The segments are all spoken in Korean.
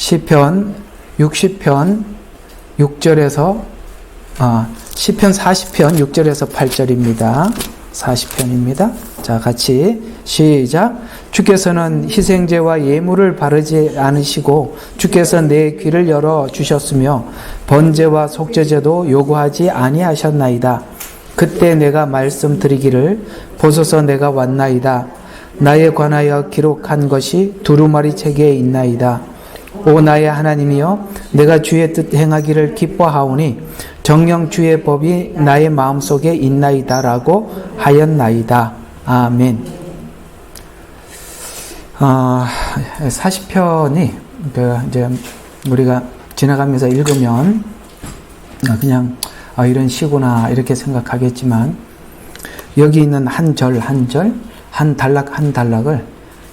시편 60편 6절에서 시편 40편 6절에서 8절입니다. 40편입니다. 자, 같이 시작. 주께서는 희생제와 예물을 바르지 않으시고 주께서 내 귀를 열어 주셨으며 번제와 속죄제도 요구하지 아니하셨나이다. 그때 내가 말씀드리기를 보소서 내가 왔나이다. 나에 관하여 기록한 것이 두루마리 책에 있나이다. 오 나의 하나님이여, 내가 주의 뜻 행하기를 기뻐하오니 정녕 주의 법이 나의 마음속에 있나이다라고 하였나이다. 아멘. 40편이 이제 우리가 지나가면서 읽으면 그냥 이런 시구나 이렇게 생각하겠지만, 여기 있는 한 절 한 절, 한 단락 한 단락을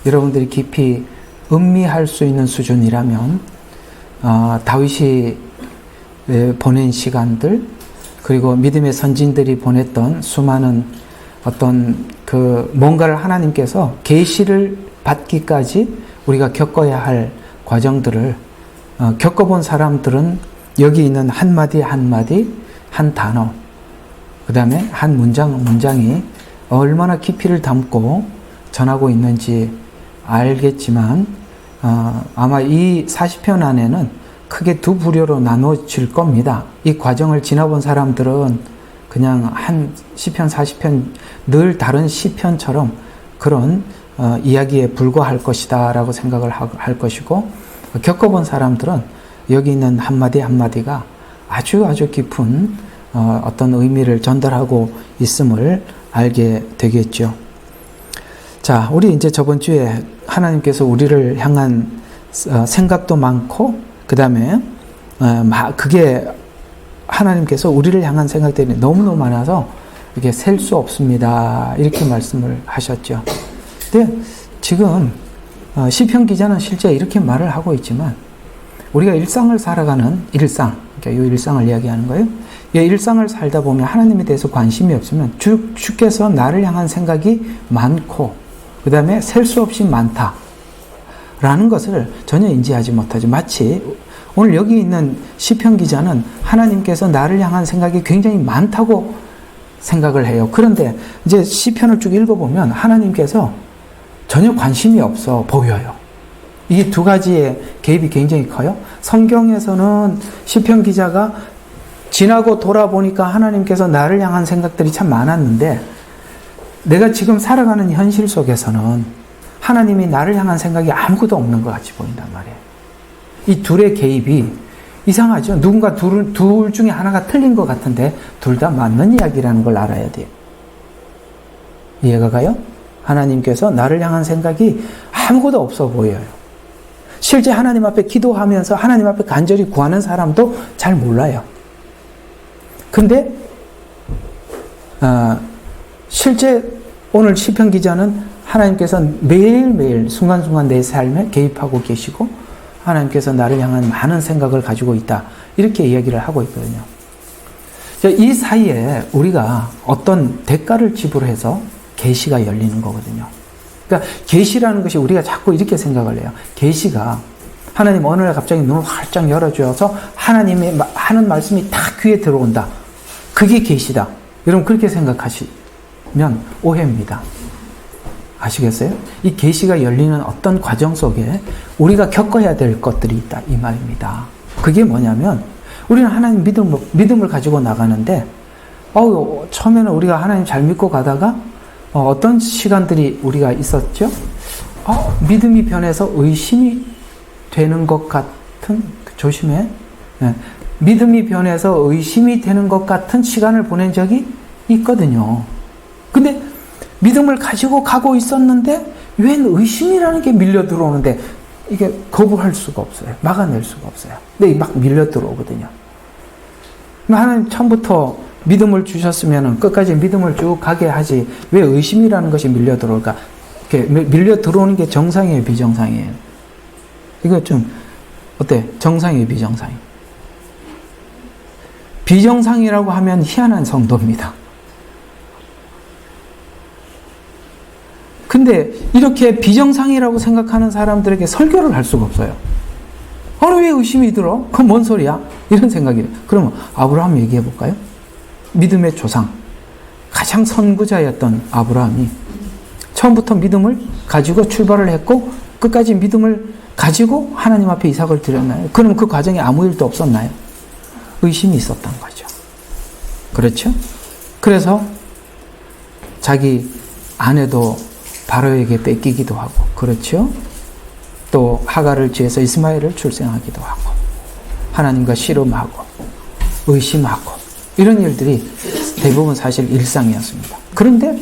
여러분들이 깊이 음미할 수 있는 수준이라면 다윗이 보낸 시간들, 그리고 믿음의 선진들이 보냈던 수많은 어떤 뭔가를 하나님께서 계시를 받기까지 우리가 겪어야 할 과정들을 겪어본 사람들은 여기 있는 한마디 한마디, 한 단어, 그 다음에 한 문장이 얼마나 깊이를 담고 전하고 있는지 알겠지만, 아마 이 40편 안에는 크게 두 부류로 나눠질 겁니다. 이 과정을 지나본 사람들은 그냥 한 시편 40편 늘 다른 시편처럼 그런 이야기에 불과할 것이다 라고 생각을 할 것이고, 겪어본 사람들은 여기 있는 한마디 한마디가 아주 깊은 어떤 의미를 전달하고 있음을 알게 되겠죠. 자, 우리 이제 저번 주에 하나님께서 우리를 향한 생각도 많고, 그 다음에 그게 하나님께서 우리를 향한 생각들이 너무너무 많아서 이게 셀 수 없습니다, 이렇게 말씀을 하셨죠. 근데 지금 시편 기자는 실제 이렇게 말을 하고 있지만, 우리가 일상을 살아가는 일상, 그러니까 이 일상을 이야기하는 거예요. 이 일상을 살다 보면 하나님에 대해서 관심이 없으면 주께서 나를 향한 생각이 많고, 그 다음에 셀 수 없이 많다 라는 것을 전혀 인지하지 못하죠. 마치 오늘 여기 있는 시편 기자는 하나님께서 나를 향한 생각이 굉장히 많다고 생각을 해요. 그런데 이제 시편을 쭉 읽어보면 하나님께서 전혀 관심이 없어 보여요. 이 두 가지의 개입이 굉장히 커요. 성경에서는 시편 기자가 지나고 돌아보니까 하나님께서 나를 향한 생각들이 참 많았는데, 내가 지금 살아가는 현실 속에서는 하나님이 나를 향한 생각이 아무것도 없는 것 같이 보인단 말이에요. 이 둘의 개입이 이상하죠. 누군가 둘 중에 하나가 틀린 것 같은데 둘 다 맞는 이야기라는 걸 알아야 돼요. 이해가 가요? 하나님께서 나를 향한 생각이 아무것도 없어 보여요. 실제 하나님 앞에 기도하면서 하나님 앞에 간절히 구하는 사람도 잘 몰라요. 근데 실제 오늘 시편 기자는 하나님께서 매일매일 순간순간 내 삶에 개입하고 계시고 하나님께서 나를 향한 많은 생각을 가지고 있다, 이렇게 이야기를 하고 있거든요. 이 사이에 우리가 어떤 대가를 지불해서 계시가 열리는 거거든요. 그러니까 계시라는 것이 우리가 자꾸 이렇게 생각을 해요. 계시가 하나님 어느 날 갑자기 눈을 활짝 열어주어서 하나님의 하는 말씀이 다 귀에 들어온다, 그게 계시다. 여러분 그렇게 생각하시면 오해입니다. 아시겠어요? 이 계시가 열리는 어떤 과정 속에 우리가 겪어야 될 것들이 있다, 이 말입니다. 그게 뭐냐면, 우리는 하나님 믿음을 가지고 나가는데, 처음에는 우리가 하나님 잘 믿고 가다가 어떤 시간들이 우리가 있었죠? 믿음이 변해서 의심이 되는 것 같은, 조심해. 믿음이 변해서 의심이 되는 것 같은 시간을 보낸 적이 있거든요. 근데 믿음을 가지고 가고 있었는데 웬 의심이라는 게 밀려 들어오는데 이게 거부할 수가 없어요. 막아낼 수가 없어요. 근데 막 밀려 들어오거든요. 하나님 처음부터 믿음을 주셨으면 끝까지 믿음을 쭉 가게 하지, 왜 의심이라는 것이 밀려 들어올까? 이렇게 밀려 들어오는 게 정상이에요, 비정상이에요? 이거 좀 어때? 정상이에요, 비정상이에요? 비정상이라고 하면 희한한 성도입니다. 근데 이렇게 비정상이라고 생각하는 사람들에게 설교를 할 수가 없어요. 아니 왜 의심이 들어? 그건 뭔 소리야? 이런 생각이 들어요. 그러면 아브라함 얘기해 볼까요? 믿음의 조상, 가장 선구자였던 아브라함이 처음부터 믿음을 가지고 출발을 했고 끝까지 믿음을 가지고 하나님 앞에 이삭을 드렸나요? 그럼 그 과정에 아무 일도 없었나요? 의심이 있었던 거죠. 그렇죠? 그래서 자기 아내도 바로에게 뺏기기도 하고, 그렇죠? 또 하갈을 취해서 이스마엘을 출생하기도 하고, 하나님과 씨름하고 의심하고, 이런 일들이 대부분 사실 일상이었습니다. 그런데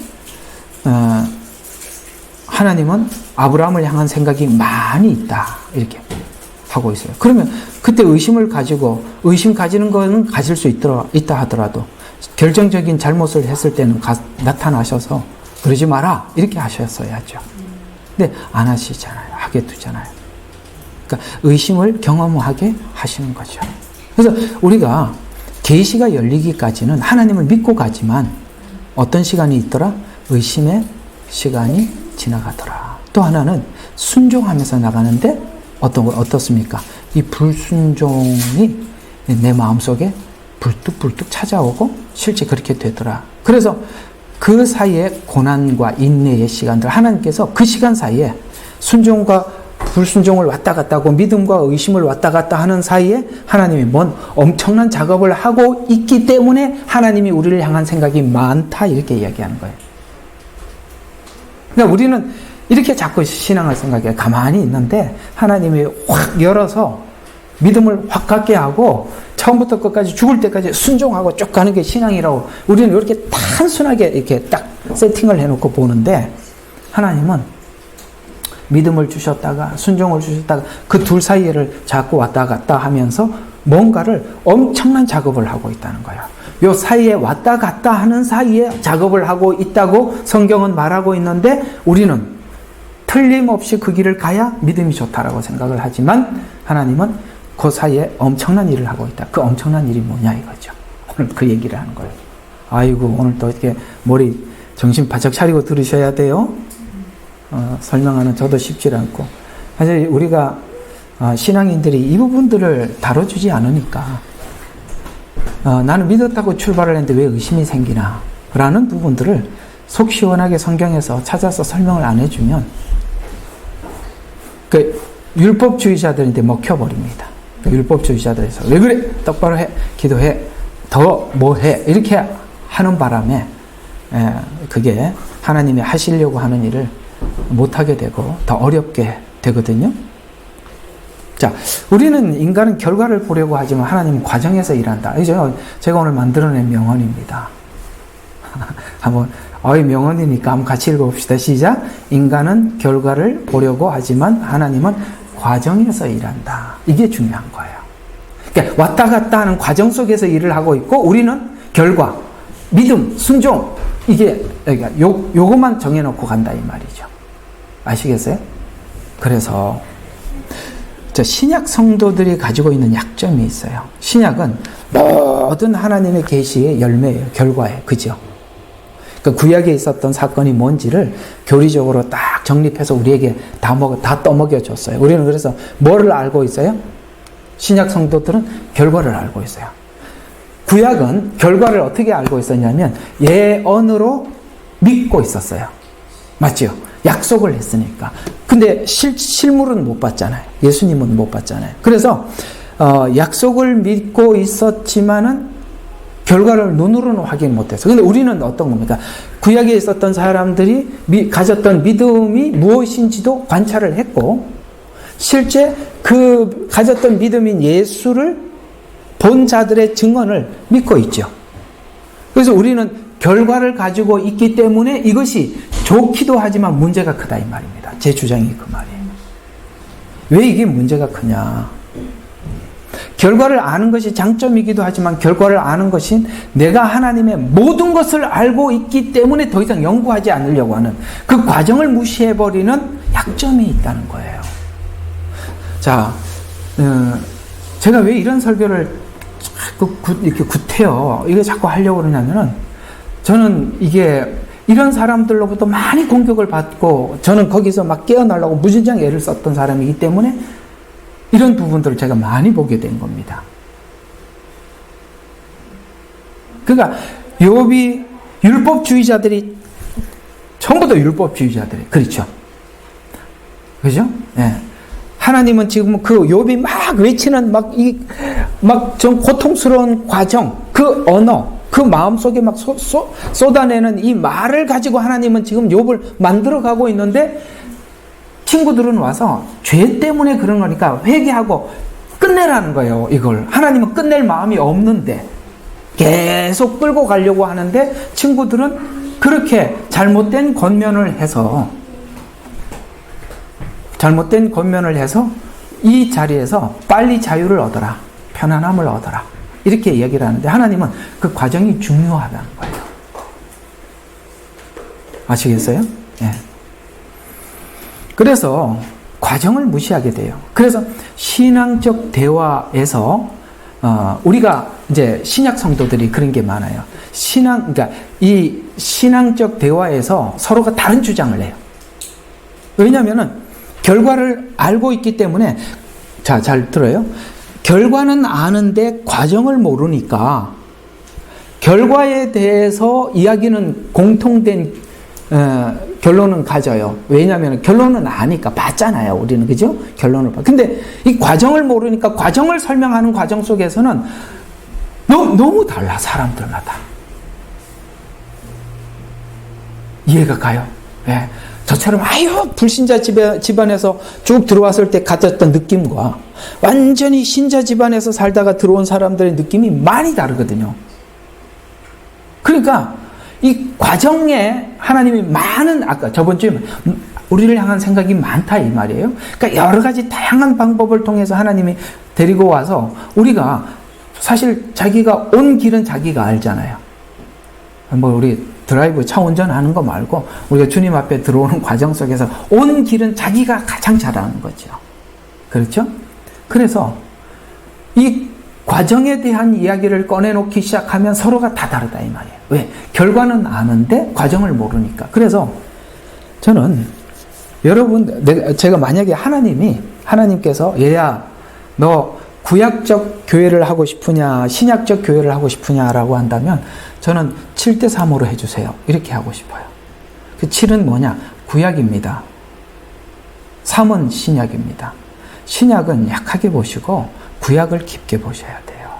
하나님은 아브라함을 향한 생각이 많이 있다 이렇게 하고 있어요. 그러면 그때 의심을 가지고, 의심 가지는 거는 가질 수 있다 하더라도 결정적인 잘못을 했을 때는 나타나셔서 그러지 마라 이렇게 하셨어야죠. 근데 안 하시잖아요. 하게 두잖아요. 그러니까 의심을 경험하게 하시는 거죠. 그래서 우리가 계시가 열리기까지는 하나님을 믿고 가지만 어떤 시간이 있더라? 의심의 시간이 지나가더라. 또 하나는 순종하면서 나가는데 어떻습니까? 이 불순종이 내 마음속에 불뚝불뚝 찾아오고 실제 그렇게 되더라. 그래서 그 사이에 고난과 인내의 시간들, 하나님께서 그 시간 사이에 순종과 불순종을 왔다 갔다 하고 믿음과 의심을 왔다 갔다 하는 사이에 하나님이 뭔 엄청난 작업을 하고 있기 때문에 하나님이 우리를 향한 생각이 많다 이렇게 이야기하는 거예요. 그러니까 우리는 이렇게 자꾸 신앙을 생각해 가만히 있는데 하나님이 확 열어서 믿음을 확 갖게 하고 처음부터 끝까지 죽을 때까지 순종하고 쭉 가는 게 신앙이라고 우리는 이렇게 단순하게 이렇게 딱 세팅을 해놓고 보는데, 하나님은 믿음을 주셨다가 순종을 주셨다가 그 둘 사이를 자꾸 왔다 갔다 하면서 뭔가를 엄청난 작업을 하고 있다는 거예요. 요 사이에 왔다 갔다 하는 사이에 작업을 하고 있다고 성경은 말하고 있는데, 우리는 틀림없이 그 길을 가야 믿음이 좋다라고 생각을 하지만 하나님은 그 사이에 엄청난 일을 하고 있다. 그 엄청난 일이 뭐냐 이거죠. 오늘 그 얘기를 하는 거예요. 아이고 오늘 또 이렇게 머리 정신 바짝 차리고 들으셔야 돼요. 설명하는 저도 쉽지 않고, 사실 우리가 신앙인들이 이 부분들을 다뤄주지 않으니까 나는 믿었다고 출발을 했는데 왜 의심이 생기나 라는 부분들을 속 시원하게 성경에서 찾아서 설명을 안 해주면 그 율법주의자들한테 먹혀버립니다. 율법주의자들에서 왜 그래? 똑바로 해, 기도해, 더 뭐 해, 이렇게 하는 바람에 그게 하나님이 하시려고 하는 일을 못하게 되고 더 어렵게 되거든요. 자, 우리는 인간은 결과를 보려고 하지만 하나님은 과정에서 일한다. 이죠? 제가 오늘 만들어낸 명언입니다. 한번 명언이니까 한번 같이 읽어봅시다. 시작. 인간은 결과를 보려고 하지만 하나님은 과정에서 일한다. 이게 중요한 거예요. 그러니까 왔다 갔다 하는 과정 속에서 일을 하고 있고, 우리는 결과, 믿음, 순종, 이게 요것만 정해놓고 간다 이 말이죠. 아시겠어요? 그래서 신약 성도들이 가지고 있는 약점이 있어요. 신약은 모든 하나님의 계시의 열매예요. 결과예요. 그죠? 그러니까 구약에 있었던 사건이 뭔지를 교리적으로 딱 정립해서 우리에게 다 떠먹여 줬어요. 우리는 그래서 뭐를 알고 있어요? 신약 성도들은 결과를 알고 있어요. 구약은 결과를 어떻게 알고 있었냐면 예언으로 믿고 있었어요. 맞죠? 약속을 했으니까. 근데 실물은 못 봤잖아요. 예수님은 못 봤잖아요. 그래서 약속을 믿고 있었지만은 결과를 눈으로는 확인 못했어요. 근데 우리는 어떤 겁니까? 구약에 있었던 사람들이 가졌던 믿음이 무엇인지도 관찰을 했고, 실제 그 가졌던 믿음인 예수를 본 자들의 증언을 믿고 있죠. 그래서 우리는 결과를 가지고 있기 때문에 이것이 좋기도 하지만 문제가 크다 이 말입니다. 제 주장이 그 말이에요. 왜 이게 문제가 크냐? 결과를 아는 것이 장점이기도 하지만 결과를 아는 것이 내가 하나님의 모든 것을 알고 있기 때문에 더 이상 연구하지 않으려고 하는 그 과정을 무시해버리는 약점이 있다는 거예요. 자, 제가 왜 이런 설교를 이렇게 구태여 이게 자꾸 하려고 그러냐면은, 저는 이게 이런 사람들로부터 많이 공격을 받고 저는 거기서 막 깨어나려고 무진장 애를 썼던 사람이기 때문에 이런 부분들을 제가 많이 보게 된 겁니다. 그러니까 욥이 율법주의자들이 전부 다 율법주의자들이 그렇죠. 그죠? 예. 하나님은 지금 그 욥이 막 외치는 좀 고통스러운 과정, 그 언어, 그 마음속에 막 쏟아내는 이 말을 가지고 하나님은 지금 욥을 만들어가고 있는데 친구들은 와서 죄 때문에 그런 거니까 회개하고 끝내라는 거예요. 이걸 하나님은 끝낼 마음이 없는데 계속 끌고 가려고 하는데 친구들은 그렇게 잘못된 권면을 해서 이 자리에서 빨리 자유를 얻어라, 편안함을 얻어라 이렇게 얘기를 하는데 하나님은 그 과정이 중요하다는 거예요. 아시겠어요? 네. 그래서 과정을 무시하게 돼요. 그래서 신앙적 대화에서 우리가 이제 신약 성도들이 그런 게 많아요. 그러니까 이 신앙적 대화에서 서로가 다른 주장을 해요. 왜냐하면은 결과를 알고 있기 때문에 잘 들어요. 결과는 아는데 과정을 모르니까 결과에 대해서 이야기는 공통된 결론은 가져요. 왜냐하면 결론은 아니까 봤잖아요. 우리는 그죠? 결론을 봐. 근데 이 과정을 모르니까 과정을 설명하는 과정 속에서는 너무 달라 사람들마다. 이해가 가요? 예. 저처럼 불신자 집안에서 쭉 들어왔을 때 가졌던 느낌과 완전히 신자 집안에서 살다가 들어온 사람들의 느낌이 많이 다르거든요. 그러니까 이 과정에 하나님이 아까 저번 주에 우리를 향한 생각이 많다 이 말이에요. 그러니까 여러 가지 다양한 방법을 통해서 하나님이 데리고 와서 우리가 사실 자기가 온 길은 자기가 알잖아요. 우리 드라이브 차 운전하는 거 말고 우리가 주님 앞에 들어오는 과정 속에서 온 길은 자기가 가장 잘 아는 거죠. 그렇죠? 그래서 이 과정에 대한 이야기를 꺼내놓기 시작하면 서로가 다 다르다 이 말이에요. 왜? 결과는 아는데 과정을 모르니까. 그래서 저는 제가 만약에 하나님께서 얘야 너 구약적 교회를 하고 싶으냐 신약적 교회를 하고 싶으냐라고 한다면 저는 7대3으로 해주세요. 이렇게 하고 싶어요. 그 7은 뭐냐? 구약입니다. 3은 신약입니다. 신약은 약하게 보시고 구약을 깊게 보셔야 돼요.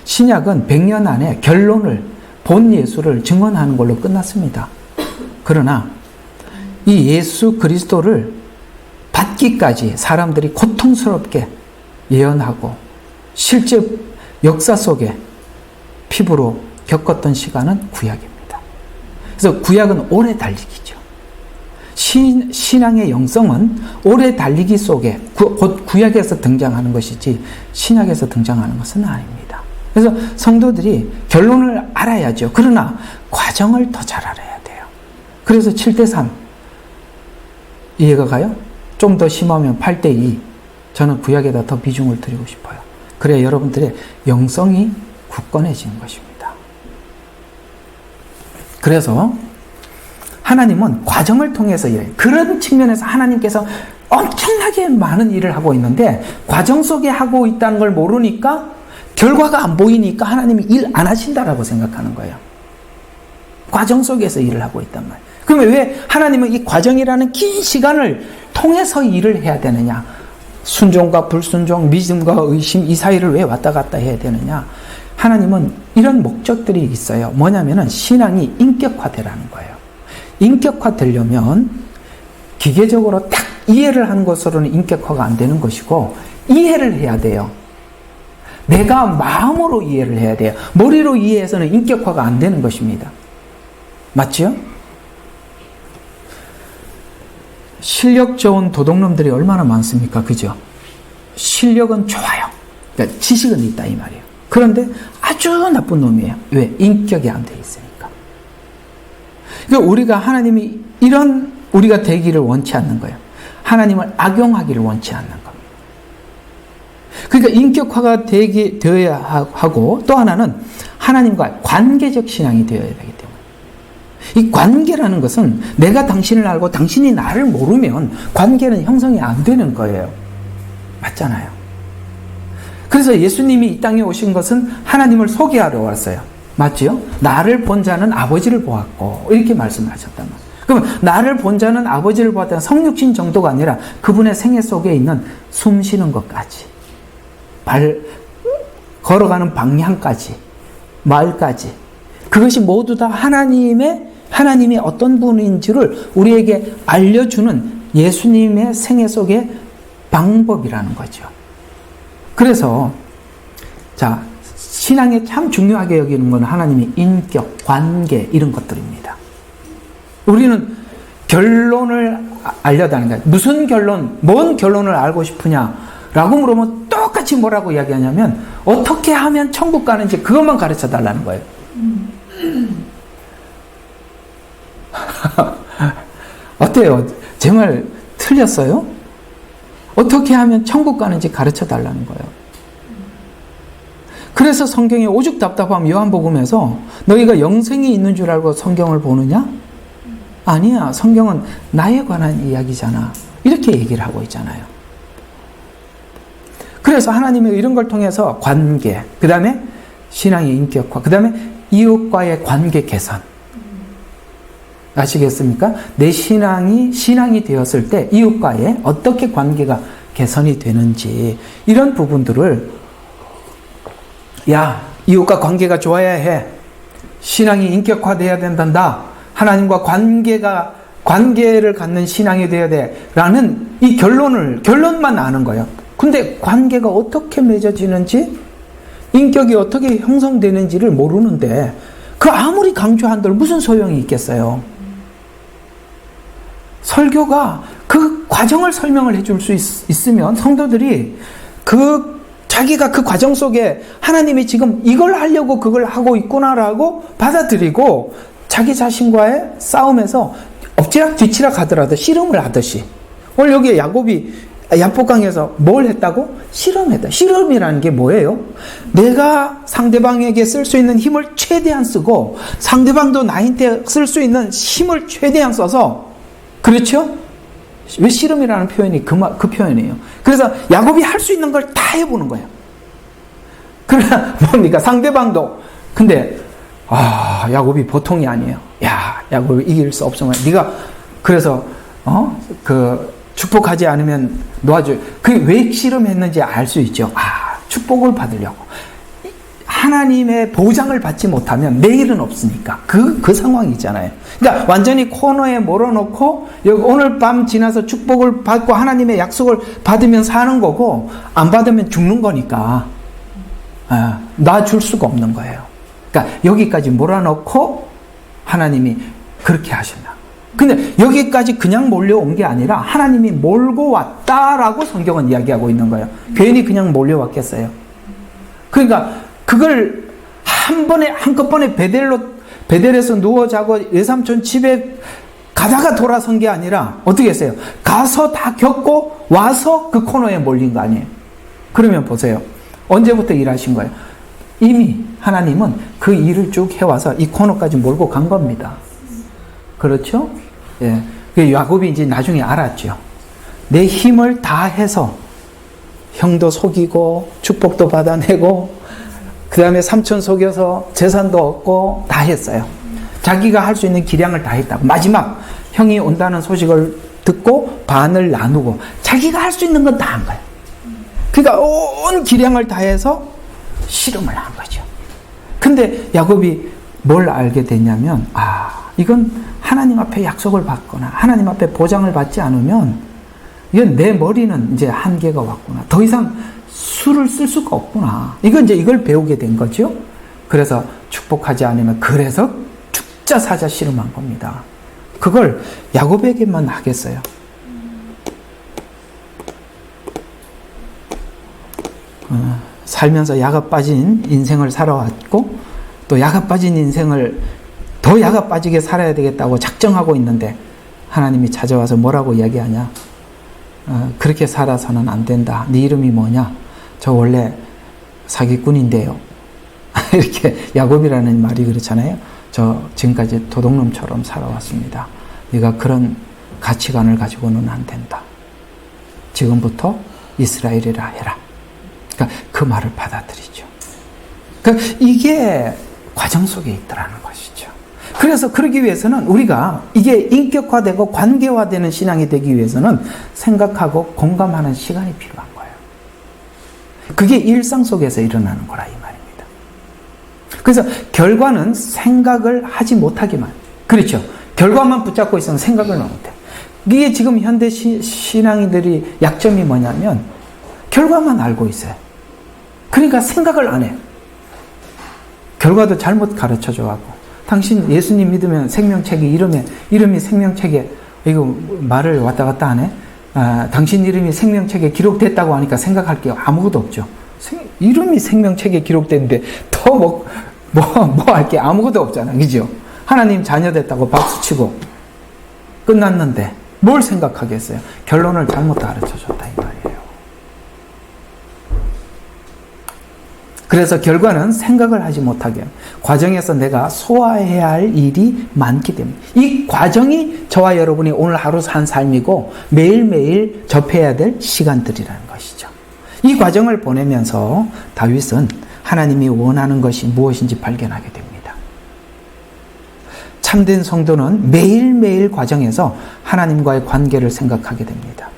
신약은 100년 안에 결론을 본 예수를 증언하는 걸로 끝났습니다. 그러나 이 예수 그리스도를 받기까지 사람들이 고통스럽게 예언하고 실제 역사 속에 피부로 겪었던 시간은 구약입니다. 그래서 구약은 오래 달리기죠. 신앙의 영성은 오래 달리기 속에 곧 구약에서 등장하는 것이지 신약에서 등장하는 것은 아닙니다. 그래서 성도들이 결론을 알아야죠. 그러나 과정을 더 잘 알아야 돼요. 그래서 7대3 이해가 가요? 좀 더 심하면 8대2 저는 구약에다 더 비중을 드리고 싶어요. 그래야 여러분들의 영성이 굳건해지는 것입니다. 그래서 하나님은 과정을 통해서 그런 측면에서 하나님께서 엄청나게 많은 일을 하고 있는데 과정 속에 하고 있다는 걸 모르니까 결과가 안 보이니까 하나님이 일 안 하신다라고 생각하는 거예요. 과정 속에서 일을 하고 있단 말이에요. 그러면 왜 하나님은 이 과정이라는 긴 시간을 통해서 일을 해야 되느냐? 순종과 불순종, 믿음과 의심 이 사이를 왜 왔다 갔다 해야 되느냐? 하나님은 이런 목적들이 있어요. 뭐냐면은 신앙이 인격화되라는 거예요. 인격화되려면 기계적으로 딱 이해를 한 것으로는 인격화가 안 되는 것이고 이해를 해야 돼요. 내가 마음으로 이해를 해야 돼요. 머리로 이해해서는 인격화가 안 되는 것입니다. 맞지요? 실력 좋은 도둑놈들이 얼마나 많습니까? 그죠? 실력은 좋아요. 그러니까 지식은 있다 이 말이에요. 그런데 아주 나쁜 놈이에요. 왜? 인격이 안 돼 있으니까. 그러니까 우리가 하나님이 이런 우리가 되기를 원치 않는 거예요. 하나님을 악용하기를 원치 않는 겁니다. 그러니까 인격화가 되어야 하고 또 하나는 하나님과 관계적 신앙이 되어야 되기 때문에 이 관계라는 것은 내가 당신을 알고 당신이 나를 모르면 관계는 형성이 안 되는 거예요. 맞잖아요. 그래서 예수님이 이 땅에 오신 것은 하나님을 소개하러 왔어요. 맞지요? 나를 본 자는 아버지를 보았고 이렇게 말씀을 하셨단 말이에요. 그러면 나를 본 자는 아버지를 보았다는 성육신 정도가 아니라 그분의 생애 속에 있는 숨 쉬는 것까지, 걸어가는 방향까지, 말까지, 그것이 모두 다 하나님이 어떤 분인지를 우리에게 알려주는 예수님의 생애 속의 방법이라는 거죠. 그래서 자, 신앙에 참 중요하게 여기는 건 하나님의 인격, 관계 이런 것들입니다. 우리는 결론을 알려다는 거예요. 무슨 결론, 뭔 결론을 알고 싶으냐라고 물으면 똑같이 뭐라고 이야기하냐면 어떻게 하면 천국 가는지 그것만 가르쳐 달라는 거예요. 어때요? 제 말 틀렸어요? 어떻게 하면 천국 가는지 가르쳐 달라는 거예요. 그래서 성경에 오죽 답답하면 요한복음에서 너희가 영생이 있는 줄 알고 성경을 보느냐? 아니야. 성경은 나에 관한 이야기잖아. 이렇게 얘기를 하고 있잖아요. 그래서 하나님의 이런 걸 통해서 관계, 그 다음에 신앙의 인격화, 그 다음에 이웃과의 관계 개선. 아시겠습니까? 내 신앙이 되었을 때 이웃과의 어떻게 관계가 개선이 되는지 이런 부분들을 이웃과 관계가 좋아야 해. 신앙이 인격화돼야 된단다. 하나님과 관계를 갖는 신앙이 되어야 돼. 라는 이 결론만 아는 거예요. 근데 관계가 어떻게 맺어지는지, 인격이 어떻게 형성되는지를 모르는데, 그 아무리 강조한들 무슨 소용이 있겠어요? 설교가 그 과정을 설명을 해줄 수 있으면 성도들이 자기가 그 과정 속에 하나님이 지금 이걸 하려고 그걸 하고 있구나라고 받아들이고 자기 자신과의 싸움에서 엎치락 뒤치락 하더라도 씨름을 하듯이, 오늘 여기 야곱이 야복강에서 뭘 했다고? 씨름했다. 씨름이라는 게 뭐예요? 내가 상대방에게 쓸 수 있는 힘을 최대한 쓰고 상대방도 나한테 쓸 수 있는 힘을 최대한 써서, 그렇죠? 왜 씨름이라는 표현이 그 표현이에요. 그래서 야곱이 할 수 있는 걸 다 해보는 거예요. 그러나 뭡니까? 상대방도. 근데 야곱이 보통이 아니에요. 야곱을 이길 수 없어. 네가 그래서 축복하지 않으면 놓아줘. 그게 왜 씨름했는지 알 수 있죠. 축복을 받으려고. 하나님의 보장을 받지 못하면 내일은 없으니까. 그 상황이잖아요. 그러니까 완전히 코너에 몰아놓고 여기 오늘 밤 지나서 축복을 받고 하나님의 약속을 받으면 사는 거고, 안 받으면 죽는 거니까 놔줄 수가 없는 거예요. 그러니까 여기까지 몰아놓고 하나님이 그렇게 하신다. 근데 여기까지 그냥 몰려온 게 아니라 하나님이 몰고 왔다라고 성경은 이야기하고 있는 거예요. 괜히 그냥 몰려왔겠어요. 그러니까 그걸 한꺼번에 베델에서 누워 자고 외삼촌 집에 가다가 돌아선 게 아니라 어떻게 했어요? 가서 다 겪고 와서 그 코너에 몰린 거 아니에요? 그러면 보세요. 언제부터 일하신 거예요? 이미 하나님은 그 일을 쭉 해와서 이 코너까지 몰고 간 겁니다. 그렇죠? 예. 야곱이 이제 나중에 알았죠. 내 힘을 다 해서 형도 속이고 축복도 받아내고 그 다음에 삼촌 속여서 재산도 얻고 다 했어요. 자기가 할 수 있는 기량을 다 했다고. 마지막 형이 온다는 소식을 듣고 반을 나누고 자기가 할 수 있는 건 다 한 거예요. 그러니까 온 기량을 다해서 씨름을 한 거죠. 근데 야곱이 뭘 알게 됐냐면 이건 하나님 앞에 약속을 받거나 하나님 앞에 보장을 받지 않으면 이건 내 머리는 이제 한계가 왔구나. 더 이상 수를 쓸 수가 없구나. 이걸 배우게 된 거죠. 그래서 축복하지 않으면, 그래서 죽자 사자 씨름한 겁니다. 그걸 야곱에게만 하겠어요. 살면서 야가 빠진 인생을 살아왔고 또 야가 빠진 인생을 더 야가 빠지게 살아야 되겠다고 작정하고 있는데 하나님이 찾아와서 뭐라고 이야기하냐? 그렇게 살아서는 안 된다. 네 이름이 뭐냐? 저 원래 사기꾼인데요. 이렇게 야곱이라는 말이 그렇잖아요. 저 지금까지 도둑놈처럼 살아왔습니다. 네가 그런 가치관을 가지고는 안 된다. 지금부터 이스라엘이라 해라. 그러니까 그 말을 받아들이죠. 그러니까 이게 과정 속에 있더라는 것이죠. 그래서 그러기 위해서는 우리가 이게 인격화되고 관계화되는 신앙이 되기 위해서는 생각하고 공감하는 시간이 필요한 거예요. 그게 일상 속에서 일어나는 거라 이 말입니다. 그래서 결과는 생각을 하지 못하기만. 그렇죠. 결과만 붙잡고 있으면 생각을 못해. 이게 지금 현대 신앙인들이 약점이 뭐냐면 결과만 알고 있어요. 그러니까 생각을 안 해. 결과도 잘못 가르쳐줘갖고. 당신 예수님 믿으면 생명책이 이름이 생명책에, 이거 말을 왔다 갔다 하네. 당신 이름이 생명책에 기록됐다고 하니까 생각할 게 아무것도 없죠. 이름이 생명책에 기록됐는데 더 뭐 할 게 아무것도 없잖아. 그죠? 하나님 자녀 됐다고 박수치고 끝났는데 뭘 생각하겠어요? 결론을 잘못 가르쳐줬다 이 말이에요. 그래서 결과는 생각을 하지 못하게 과정에서 내가 소화해야 할 일이 많기 때문에 이 과정이 저와 여러분이 오늘 하루 산 삶이고 매일매일 접해야 될 시간들이라는 것이죠. 이 과정을 보내면서 다윗은 하나님이 원하는 것이 무엇인지 발견하게 됩니다. 참된 성도는 매일매일 과정에서 하나님과의 관계를 생각하게 됩니다.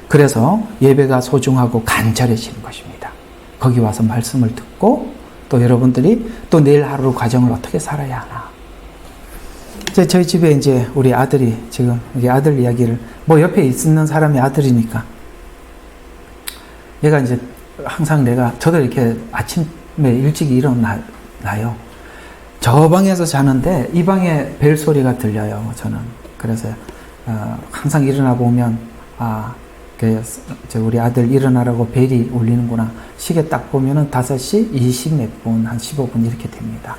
그래서 예배가 소중하고 간절해지는 것입니다. 거기 와서 말씀을 듣고 또 여러분들이 또 내일 하루 과정을 어떻게 살아야 하나. 저희 집에 이제 우리 아들이 지금 이게 아들 이야기를 뭐 옆에 있는 사람이 아들이니까 얘가 이제 항상 저도 이렇게 아침에 일찍 일어나요. 저 방에서 자는데 이 방에 벨 소리가 들려요. 저는 그래서 항상 일어나 보면 우리 아들 일어나라고 벨이 울리는구나. 시계 딱 보면은 5시 20 몇 분, 한 15분 이렇게 됩니다.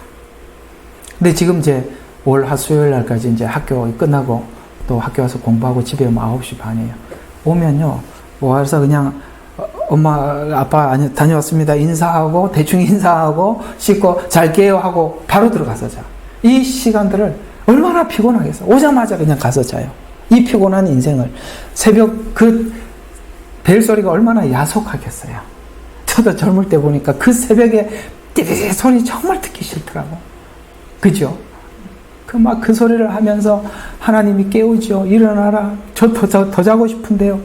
근데 지금 이제 월, 화, 수요일 날까지 이제 학교 끝나고 또 학교 와서 공부하고 집에 오면 9시 반이에요. 오면요, 와서 그냥 엄마, 아빠 다녀왔습니다. 인사하고, 대충 인사하고, 씻고, 잘게요 하고, 바로 들어가서 자. 이 시간들을 얼마나 피곤하겠어. 오자마자 그냥 가서 자요. 이 피곤한 인생을 새벽 벨소리가 얼마나 야속하겠어요. 저도 젊을 때 보니까 그 새벽에 띠리리 소리 정말 듣기 싫더라고. 그죠? 그 소리를 하면서 하나님이 깨우죠. 일어나라. 저 더 자고 싶은데요.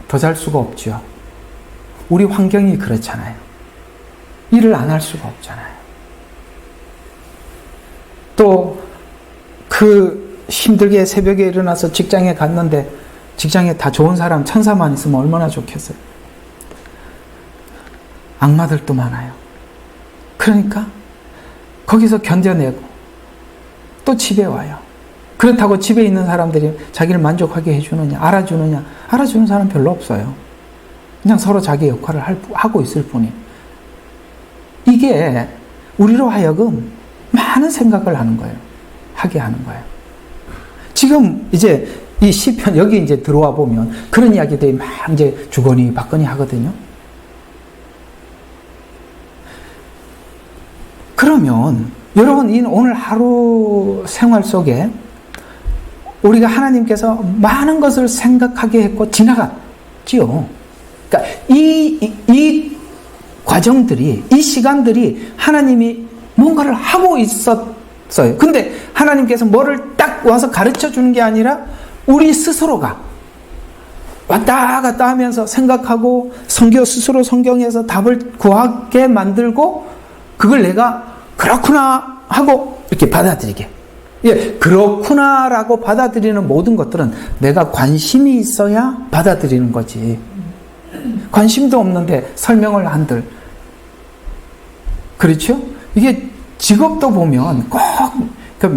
더 잘 수가 없죠. 우리 환경이 그렇잖아요. 일을 안 할 수가 없잖아요. 또 힘들게 새벽에 일어나서 직장에 갔는데 직장에 다 좋은 사람 천사만 있으면 얼마나 좋겠어요. 악마들도 많아요. 그러니까 거기서 견뎌내고 또 집에 와요. 그렇다고 집에 있는 사람들이 자기를 만족하게 해주느냐, 알아주는 사람 별로 없어요. 그냥 서로 자기 역할을 하고 있을 뿐이에요. 이게 우리로 하여금 많은 생각을 하게 하는 거예요. 지금 이제 이 시편 여기 이제 들어와 보면 그런 이야기들이 막 이제 주거니 받거니 하거든요. 그러면 여러분 오늘 하루 생활 속에 우리가 하나님께서 많은 것을 생각하게 했고 지나갔지요. 그러니까 이 과정들이 이 시간들이 하나님이 뭔가를 하고 있었어요. 근데 하나님께서 뭐를 딱 와서 가르쳐 주는 게 아니라 우리 스스로가 왔다 갔다 하면서 생각하고 스스로 성경에서 답을 구하게 만들고 그걸 내가 그렇구나 하고 이렇게 받아들이게. 예, 그렇구나라고 받아들이는 모든 것들은 내가 관심이 있어야 받아들이는 거지. 관심도 없는데 설명을 한들. 그렇죠? 이게 직업도 보면 꼭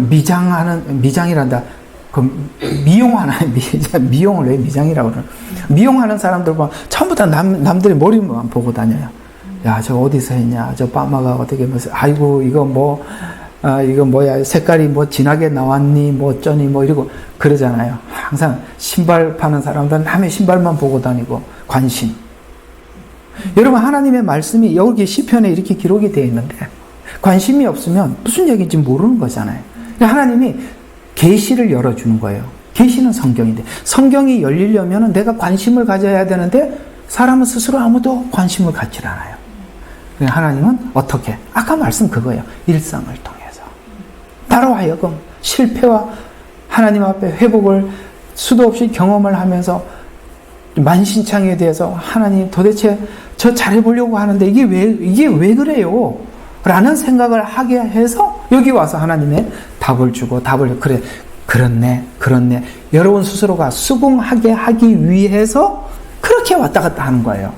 미장이란다. 미용을 왜 미장이라고 그러나? 미용하는 사람들 보면 전부 다 남들이 머리만 보고 다녀요. 야, 저 어디서 했냐? 저 파마가 어떻게, 아이고, 이거 뭐야, 색깔이 진하게 나왔니? 어쩌니? 이러고 그러잖아요. 항상 신발 파는 사람들은 남의 신발만 보고 다니고, 관심. 여러분, 하나님의 말씀이 여기 시편에 이렇게 기록이 되어 있는데, 관심이 없으면 무슨 얘기인지 모르는 거잖아요. 그러니까 하나님이 계시를 열어주는 거예요. 계시는 성경인데, 성경이 열리려면 내가 관심을 가져야 되는데 사람은 스스로 아무도 관심을 갖지 않아요. 하나님은 어떻게? 아까 말씀 그거예요. 일상을 통해서 나로 하여금 실패와 하나님 앞에 회복을 수도 없이 경험을 하면서 만신창이에 대해서 하나님 도대체 저 잘해보려고 하는데 이게 왜 그래요? 라는 생각을 하게 해서 여기 와서 하나님의 답을 주고 그래 그렇네 여러분 스스로가 수긍하게 하기 위해서 그렇게 왔다 갔다 하는 거예요.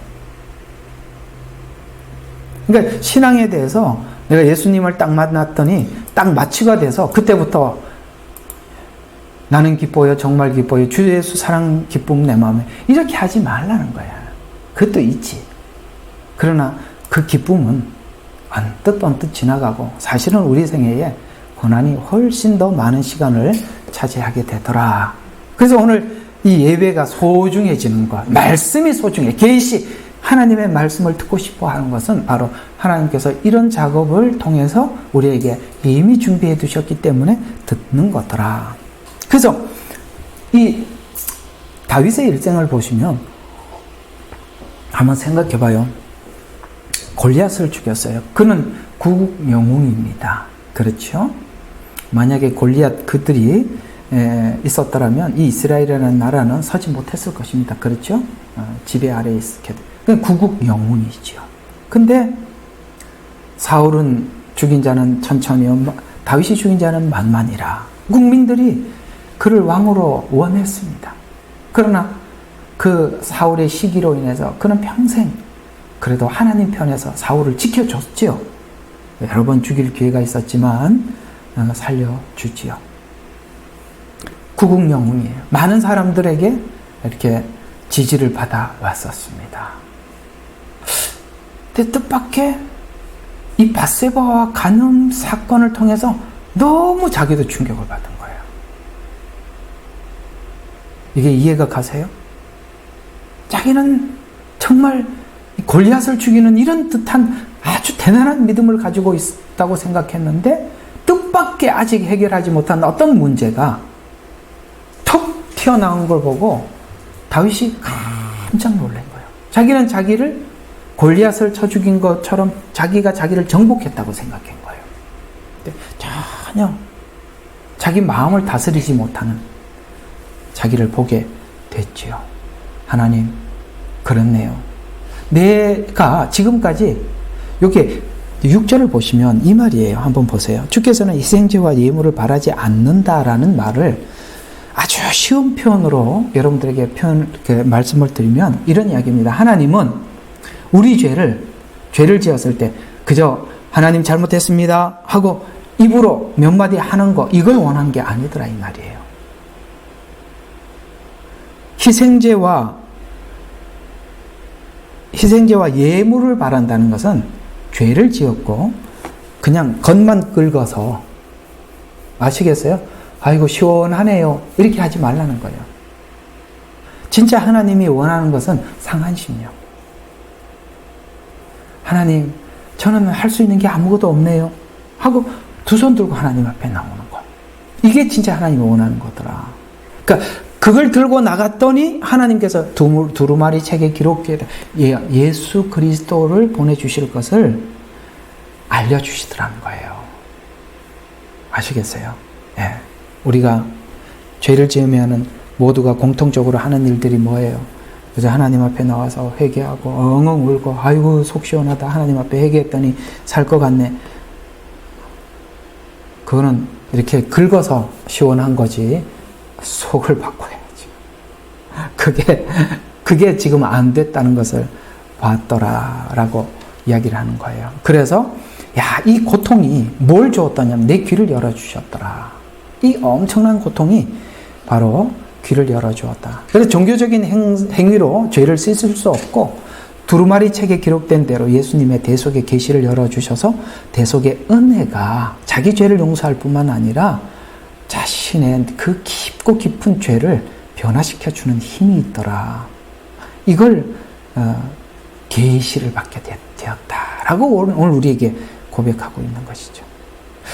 그러니까 신앙에 대해서 내가 예수님을 딱 만났더니 딱 마취가 돼서 그때부터 나는 기뻐요, 정말 기뻐요, 주 예수 사랑 기쁨 내 마음에, 이렇게 하지 말라는 거야. 그것도 있지. 그러나 그 기쁨은 언뜻 지나가고 사실은 우리 생애에 고난이 훨씬 더 많은 시간을 차지하게 되더라. 그래서 오늘 이 예배가 소중해지는 것, 말씀이 소중해. 계시, 하나님의 말씀을 듣고 싶어 하는 것은 바로 하나님께서 이런 작업을 통해서 우리에게 이미 준비해 두셨기 때문에 듣는 거더라. 그래서 이 다윗의 일생을 보시면 한번 생각해 봐요. 골리앗을 죽였어요. 그는 구국 영웅입니다. 그렇죠? 만약에 골리앗 그들이 있었더라면 이 이스라엘이라는 나라는 서지 못했을 것입니다. 그렇죠? 지배 아래에 있게. 구국 영웅이죠. 근데 사울은 죽인 자는 천천히요, 다윗이 죽인 자는 만만이라. 국민들이 그를 왕으로 원했습니다. 그러나 그 사울의 시기로 인해서 그는 평생 그래도 하나님 편에서 사울을 지켜줬지요. 여러 번 죽일 기회가 있었지만 살려주지요. 구국 영웅이에요. 많은 사람들에게 이렇게 지지를 받아왔었습니다. 근데 뜻밖의 이 밧세바와 간음 사건을 통해서 너무 자기도 충격을 받은 거예요. 이게 이해가 가세요? 자기는 정말 골리앗을 죽이는 이런 듯한 아주 대단한 믿음을 가지고 있다고 생각했는데 뜻밖의 아직 해결하지 못한 어떤 문제가 툭 튀어나온 걸 보고 다윗이 깜짝 놀란 거예요. 자기는 자기를 골리앗을 쳐 죽인 것처럼 자기가 자기를 정복했다고 생각한 거예요. 근데 전혀 자기 마음을 다스리지 못하는 자기를 보게 됐지요. 하나님, 그렇네요. 내가 지금까지 여기 6절을 보시면 이 말이에요. 한번 보세요. 주께서는 희생제와 예물을 바라지 않는다라는 말을 아주 쉬운 표현으로 여러분들에게 말씀을 드리면 이런 이야기입니다. 하나님은 우리 죄를 지었을 때 그저 하나님 잘못했습니다 하고 입으로 몇 마디 하는 거, 이걸 원한 게 아니더라 이 말이에요. 희생제와 예물을 바란다는 것은 죄를 지었고 그냥 겉만 긁어서, 아시겠어요? 아이고 시원하네요 이렇게 하지 말라는 거예요. 진짜 하나님이 원하는 것은 상한 심령. 하나님, 저는 할 수 있는 게 아무것도 없네요 하고 두 손 들고 하나님 앞에 나오는 거. 이게 진짜 하나님이 원하는 거더라. 그러니까 그걸 들고 나갔더니 하나님께서 두루마리 책에 기록되어 예수 그리스도를 보내주실 것을 알려주시더라는 거예요. 아시겠어요? 예. 우리가 죄를 지으면 모두가 공통적으로 하는 일들이 뭐예요? 그래서 하나님 앞에 나와서 회개하고 엉엉 울고 아이고 속 시원하다 하나님 앞에 회개했더니 살 것 같네. 그거는 이렇게 긁어서 시원한 거지 속을 바꿔야지. 그게 지금 안 됐다는 것을 봤더라라고 이야기를 하는 거예요. 그래서 이 고통이 뭘 주었더냐면 내 귀를 열어주셨더라. 이 엄청난 고통이 바로 귀를 열어주었다. 그래서 종교적인 행위로 죄를 씻을 수 없고 두루마리 책에 기록된 대로 예수님의 대속의 계시를 열어주셔서 대속의 은혜가 자기 죄를 용서할 뿐만 아니라 자신의 그 깊고 깊은 죄를 변화시켜주는 힘이 있더라. 이걸 계시를 받게 되었다라고 오늘 우리에게 고백하고 있는 것이죠.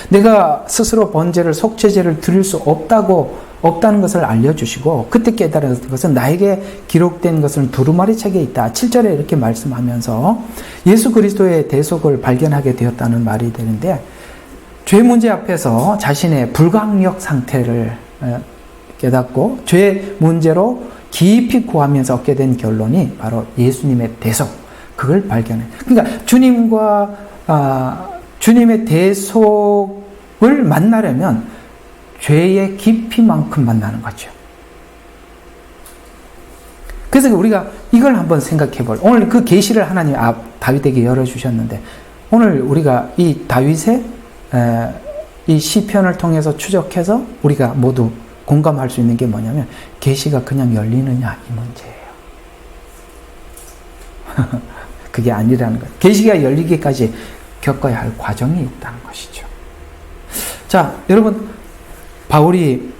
내가 스스로 번제를 속죄제를 드릴 수 없다고 없다는 것을 알려주시고 그때 깨달은 것은 나에게 기록된 것은 두루마리 책에 있다. 7절에 이렇게 말씀하면서 예수 그리스도의 대속을 발견하게 되었다는 말이 되는데 죄 문제 앞에서 자신의 불강력 상태를 깨닫고 죄 문제로 깊이 구하면서 얻게 된 결론이 바로 예수님의 대속, 그걸 발견해. 그러니까 주님의 대속을 만나려면 죄의 깊이만큼 만나는 거죠. 그래서 우리가 이걸 한번 생각해 볼. 오늘 그 계시를 하나님 다윗에게 열어주셨는데 오늘 우리가 이 다윗의 이 시편을 통해서 추적해서 우리가 모두 공감할 수 있는 게 뭐냐면 계시가 그냥 열리느냐 이 문제예요. 그게 아니라는 거예요. 계시가 열리기까지 겪어야 할 과정이 있다는 것이죠. 자, 여러분 바울이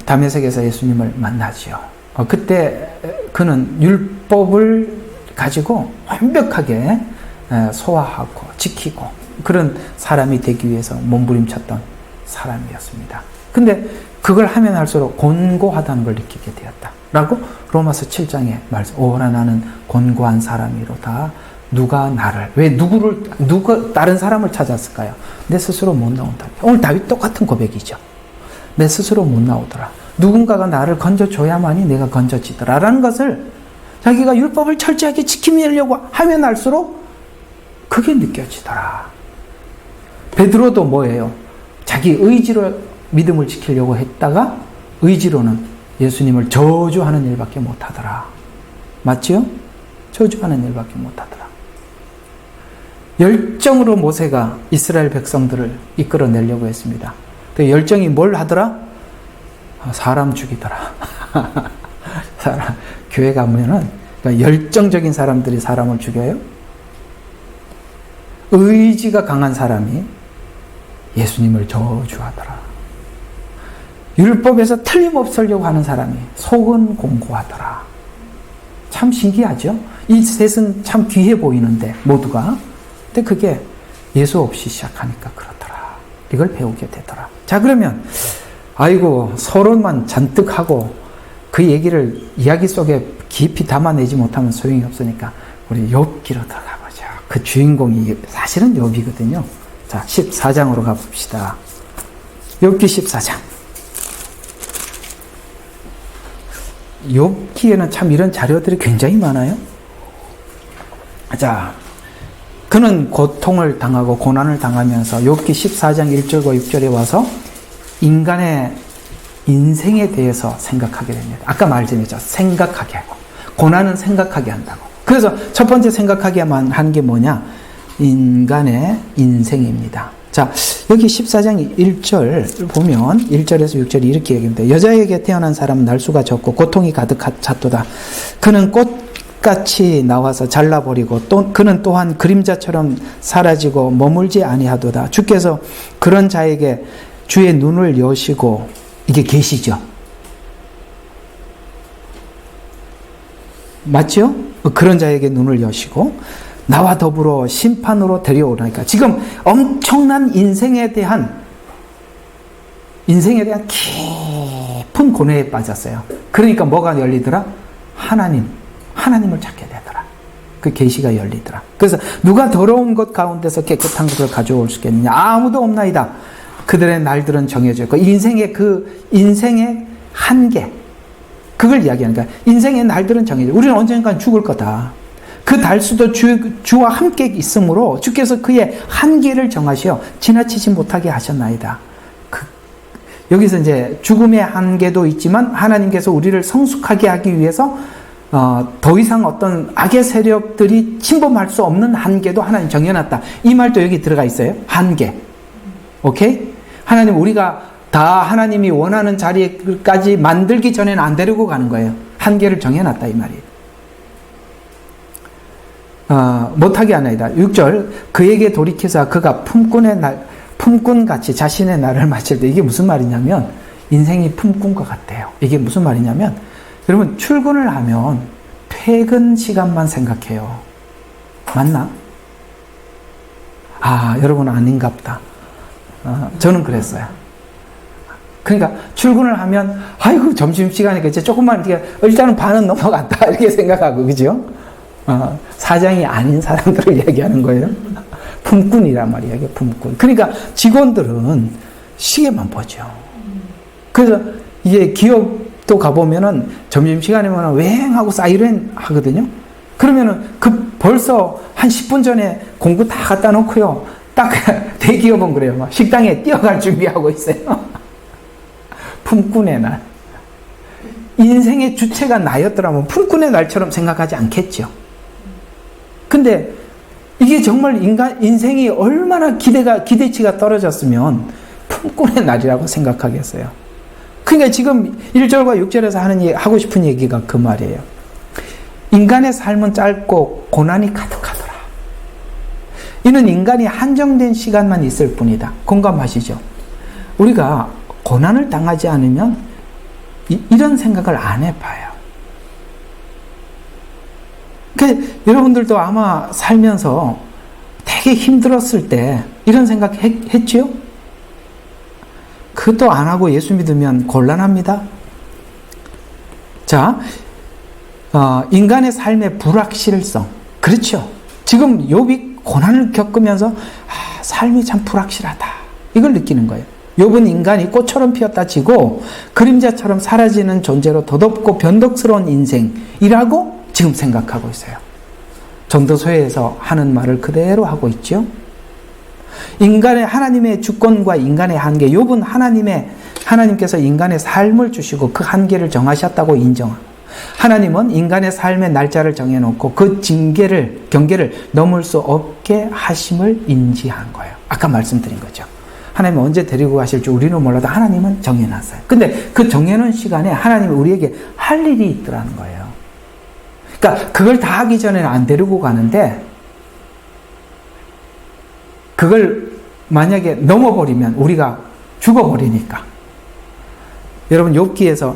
다메섹에서 예수님을 만나지요. 그때 그는 율법을 가지고 완벽하게 소화하고 지키고 그런 사람이 되기 위해서 몸부림쳤던 사람이었습니다. 근데 그걸 하면 할수록 곤고하다는 걸 느끼게 되었다. 라고 로마서 7장에 말씀. 오라 나는 곤고한 사람이로다. 누가 나를, 누가 다른 사람을 찾았을까요? 내 스스로 못 나온다. 오늘 다윗 똑같은 고백이죠. 내 스스로 못 나오더라. 누군가가 나를 건져줘야만이 내가 건져지더라. 라는 것을 자기가 율법을 철저하게 지키려고 하면 할수록 그게 느껴지더라. 베드로도 뭐예요? 자기 의지로 믿음을 지키려고 했다가 의지로는 예수님을 저주하는 일밖에 못하더라. 맞지요? 저주하는 일밖에 못하더라. 열정으로 모세가 이스라엘 백성들을 이끌어내려고 했습니다. 그 열정이 뭘 하더라? 사람 죽이더라. 교회 가면은 그러니까 열정적인 사람들이 사람을 죽여요. 의지가 강한 사람이 예수님을 저주하더라. 율법에서 틀림없으려고 하는 사람이 속은 공고하더라. 참 신기하죠? 이 셋은 참 귀해 보이는데 모두가. 근데 그게 예수 없이 시작하니까 그렇더라. 이걸 배우게 되더라. 자, 그러면 아이고 서론만 잔뜩 하고 그 얘기를 이야기 속에 깊이 담아내지 못하면 소용이 없으니까 우리 욥기로 들어가 보죠. 그 주인공이 사실은 욥이거든요. 자, 14장으로 가봅시다. 욥기 14장. 욥기에는 참 이런 자료들이 굉장히 많아요. 자, 그는 고통을 당하고 고난을 당하면서 욥기 14장 1절과 6절에 와서 인간의 인생에 대해서 생각하게 됩니다. 아까 말씀했죠. 생각하게 하고 고난은 생각하게 한다고. 그래서 첫 번째 생각하게만 하는 게 뭐냐? 인간의 인생입니다. 자, 여기 14장 1절 보면 1절에서 6절이 이렇게 얘기합니다. 여자에게 태어난 사람은 날수가 적고 고통이 가득 찼도다. 그는 꽃같이 나와서 잘라버리고 또 그는 또한 그림자처럼 사라지고 머물지 아니하도다. 주께서 그런 자에게 주의 눈을 여시고, 이게 계시죠? 맞죠? 그런 자에게 눈을 여시고 나와 더불어 심판으로 데려오라니까. 지금 엄청난 인생에 대한 깊은 고뇌에 빠졌어요. 그러니까 뭐가 열리더라? 하나님을 찾게 되더라. 그 계시가 열리더라. 그래서 누가 더러운 것 가운데서 깨끗한 것을 가져올 수 있겠느냐? 아무도 없나이다. 그들의 날들은 정해져 있고 인생의 한계, 그걸 이야기하는 거야. 인생의 날들은 정해져. 우리는 언젠간 죽을 거다. 그 달수도 주와 함께 있으므로 주께서 그의 한계를 정하시어 지나치지 못하게 하셨나이다. 여기서 이제 죽음의 한계도 있지만 하나님께서 우리를 성숙하게 하기 위해서 더 이상 어떤 악의 세력들이 침범할 수 없는 한계도 하나님 정해놨다. 이 말도 여기 들어가 있어요. 한계. 오케이? 하나님, 우리가 다 하나님이 원하는 자리까지 만들기 전에는 안 데리고 가는 거예요. 한계를 정해놨다 이 말이에요. 못하게 하나이다. 6절, 그에게 돌이켜서 그가 품꾼같이 자신의 날을 마칠 때, 이게 무슨 말이냐면 인생이 품꾼 것 같아요. 이게 무슨 말이냐면 여러분, 출근을 하면 퇴근 시간만 생각해요. 맞나? 여러분 아닌갑다. 저는 그랬어요. 그러니까 출근을 하면 아이고 점심시간이니까 이제 조금만 일단은 반은 넘어갔다 이렇게 생각하고 그죠? 사장이 아닌 사람들을 얘기하는 거예요. 품꾼이란 말이에요. 이게 품꾼. 그러니까 직원들은 시계만 보죠. 그래서 이게 기업도 가보면은 점심시간이면 웽하고 사이렌 하거든요. 그러면은 벌써 한 10분 전에 공구 다 갖다 놓고요. 딱 대기업은 그래요. 막 식당에 뛰어갈 준비하고 있어요. 품꾼의 날. 인생의 주체가 나였더라면 품꾼의 날처럼 생각하지 않겠죠. 근데 이게 정말 인생이 얼마나 기대치가 떨어졌으면 품꾼의 날이라고 생각하겠어요. 그러니까 지금 1절과 6절에서 하고 싶은 얘기가 그 말이에요. 인간의 삶은 짧고 고난이 가득하더라. 이는 인간이 한정된 시간만 있을 뿐이다. 공감하시죠? 우리가 고난을 당하지 않으면 이런 생각을 안 해봐요. 그러니까 여러분들도 아마 살면서 되게 힘들었을 때 이런 생각 했지요? 그것도 안 하고 예수 믿으면 곤란합니다. 자, 인간의 삶의 불확실성. 그렇죠. 지금 욥이 고난을 겪으면서 삶이 참 불확실하다. 이걸 느끼는 거예요. 욥은 인간이 꽃처럼 피었다 치고 그림자처럼 사라지는 존재로 덧없고 변덕스러운 인생이라고 지금 생각하고 있어요. 전도서에서 하는 말을 그대로 하고 있죠. 하나님의 주권과 인간의 한계. 욥은 하나님께서 인간의 삶을 주시고 그 한계를 정하셨다고 인정하고, 하나님은 인간의 삶의 날짜를 정해놓고 그 경계를 넘을 수 없게 하심을 인지한 거예요. 아까 말씀드린 거죠. 하나님은 언제 데리고 가실지 우리는 몰라도 하나님은 정해놨어요. 근데 그 정해놓은 시간에 하나님이 우리에게 할 일이 있더라는 거예요. 그러니까 그걸 다 하기 전에는 안 데리고 가는데, 그걸 만약에 넘어버리면 우리가 죽어버리니까. 여러분, 욥기에서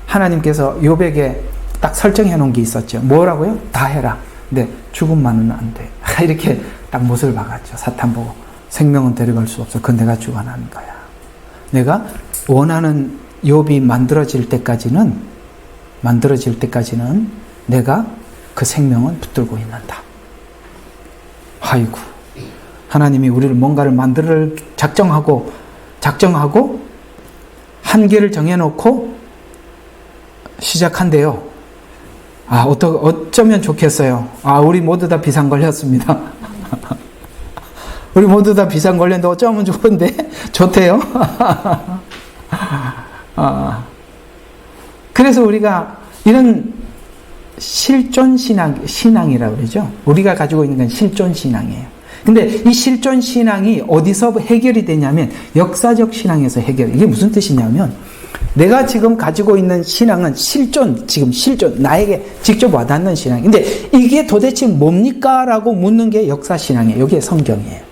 하나님께서 욥에게 딱 설정해 놓은 게 있었죠. 뭐라고요? 다 해라. 근데 죽음만은 안 돼. 이렇게 딱 못을 박았죠. 사탄 보고. 생명은 데려갈 수 없어. 그건 내가 주관하는 거야. 내가 원하는 욥이 만들어질 때까지는 내가 그 생명은 붙들고 있는다. 아이고. 하나님이 우리를 뭔가를 만들 작정하고 한계를 정해놓고 시작한대요. 어쩌면 좋겠어요. 우리 모두 다 비상 걸렸습니다. 우리 모두 다 비상 걸렸는데 어쩌면 좋은데? 좋대요. 그래서 우리가 이런 실존 신앙이라고 그러죠. 우리가 가지고 있는 건 실존 신앙이에요. 근데 이 실존 신앙이 어디서 해결이 되냐면 역사적 신앙에서 이게 무슨 뜻이냐면, 내가 지금 가지고 있는 신앙은 실존, 나에게 직접 와닿는 신앙. 근데 이게 도대체 뭡니까? 라고 묻는 게 역사 신앙이에요. 이게 성경이에요.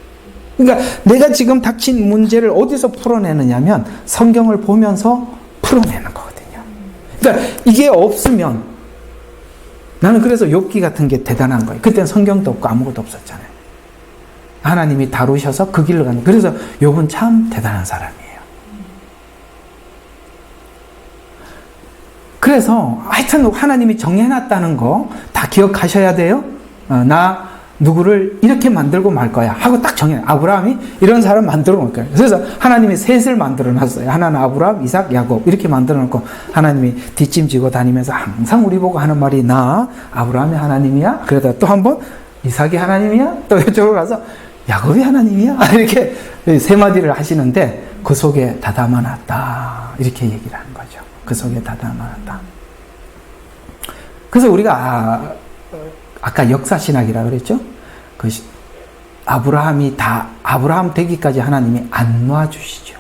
그러니까 내가 지금 닥친 문제를 어디서 풀어내느냐면 성경을 보면서 풀어내는 거거든요. 그러니까 이게 없으면, 나는 그래서 욥기 같은 게 대단한 거예요. 그때는 성경도 없고 아무것도 없었잖아요. 하나님이 다루셔서 그 길로 가는. 그래서 욥은 참 대단한 사람이에요. 그래서 하여튼 하나님이 정해놨다는 거 다 기억하셔야 돼요. 나 누구를 이렇게 만들고 말 거야 하고 딱 정해. 아브라함이 이런 사람 만들어 놓을 거예요. 그래서 하나님이 셋을 만들어 놨어요. 하나는 아브라함, 이삭, 야곱 이렇게 만들어 놓고, 하나님이 뒷짐지고 다니면서 항상 우리 보고 하는 말이, 나 아브라함이 하나님이야? 그러다 또 한 번 이삭이 하나님이야? 또 이쪽으로 가서 야곱이 하나님이야? 이렇게 세 마디를 하시는데, 그 속에 다 담아놨다 이렇게 얘기를 하는 거죠. 그 속에 다 담아놨다. 그래서 우리가 아까 역사신학이라고 그랬죠? 아브라함 되기까지 하나님이 안 놔주시죠.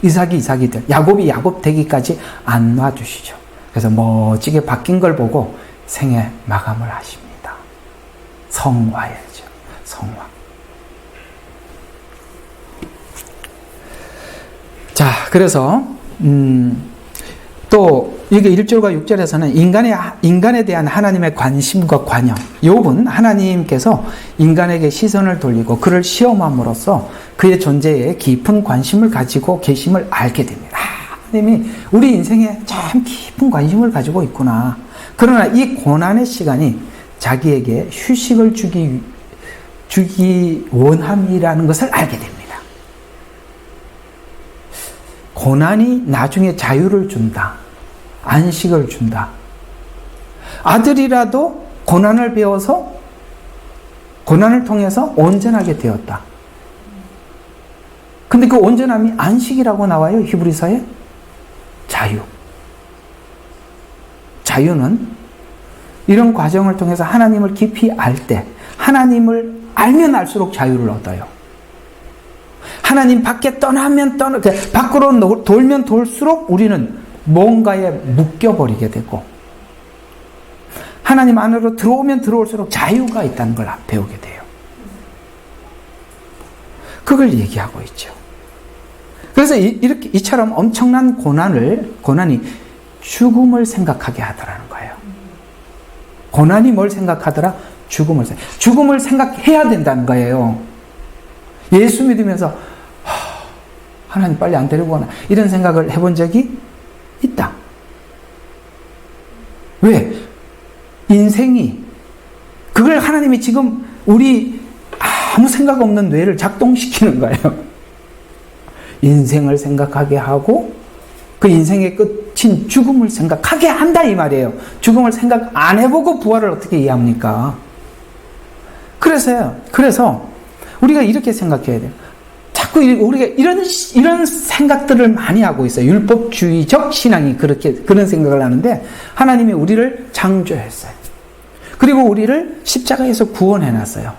이삭이 돼. 야곱이 야곱 되기까지 안 놔주시죠. 그래서 멋지게 바뀐 걸 보고 생애 마감을 하십니다. 성화예죠. 성화. 자, 그래서 또 이게 1절과 6절에서는 인간에 대한 하나님의 관심과 관여. 욥은 하나님께서 인간에게 시선을 돌리고 그를 시험함으로써 그의 존재에 깊은 관심을 가지고 계심을 알게 됩니다. 하나님이 우리 인생에 참 깊은 관심을 가지고 있구나. 그러나 이 고난의 시간이 자기에게 휴식을 주기 원함이라는 것을 알게 됩니다. 고난이 나중에 자유를 준다. 안식을 준다. 아들이라도 고난을 배워서 고난을 통해서 온전하게 되었다. 근데 그 온전함이 안식이라고 나와요. 히브리서에. 자유. 자유는 이런 과정을 통해서 하나님을 깊이 알 때, 하나님을 알면 알수록 자유를 얻어요. 하나님 밖에 밖으로 돌면 돌수록 우리는 뭔가에 묶여버리게 되고, 하나님 안으로 들어오면 들어올수록 자유가 있다는 걸 배우게 돼요. 그걸 얘기하고 있죠. 그래서 이처럼 엄청난 고난이 죽음을 생각하게 하더라는 거예요. 고난이 뭘 생각하더라? 죽음을 생각해야 된다는 거예요. 예수 믿으면서 하나님 빨리 안 데리고 가나 이런 생각을 해본 적이 있다. 왜? 인생이 그걸 하나님이 지금 우리 아무 생각 없는 뇌를 작동시키는 거예요. 인생을 생각하게 하고 그 인생의 끝인 죽음을 생각하게 한다 이 말이에요. 죽음을 생각 안 해보고 부활을 어떻게 이해합니까? 그래서 우리가 이렇게 생각해야 돼요. 자꾸 우리가 이런 생각들을 많이 하고 있어요. 율법주의적 신앙이 그런 생각을 하는데, 하나님이 우리를 창조했어요. 그리고 우리를 십자가에서 구원해놨어요.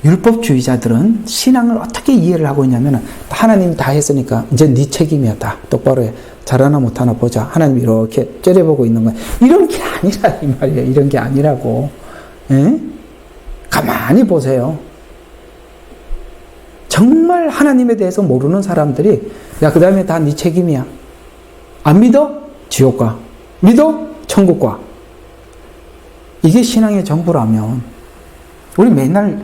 율법주의자들은 신앙을 어떻게 이해를 하고 있냐면, 하나님이 다 했으니까 이제 네 책임이야. 다 똑바로 해. 잘하나 못하나 보자. 하나님이 이렇게 째려보고 있는 거야. 이런 게 아니라 이 말이에요. 이런 게 아니라고. 에? 가만히 보세요. 정말 하나님에 대해서 모르는 사람들이 야, 그 다음에 다 네 책임이야. 안 믿어? 지옥 가. 믿어? 천국 가. 이게 신앙의 전부라면 우리 맨날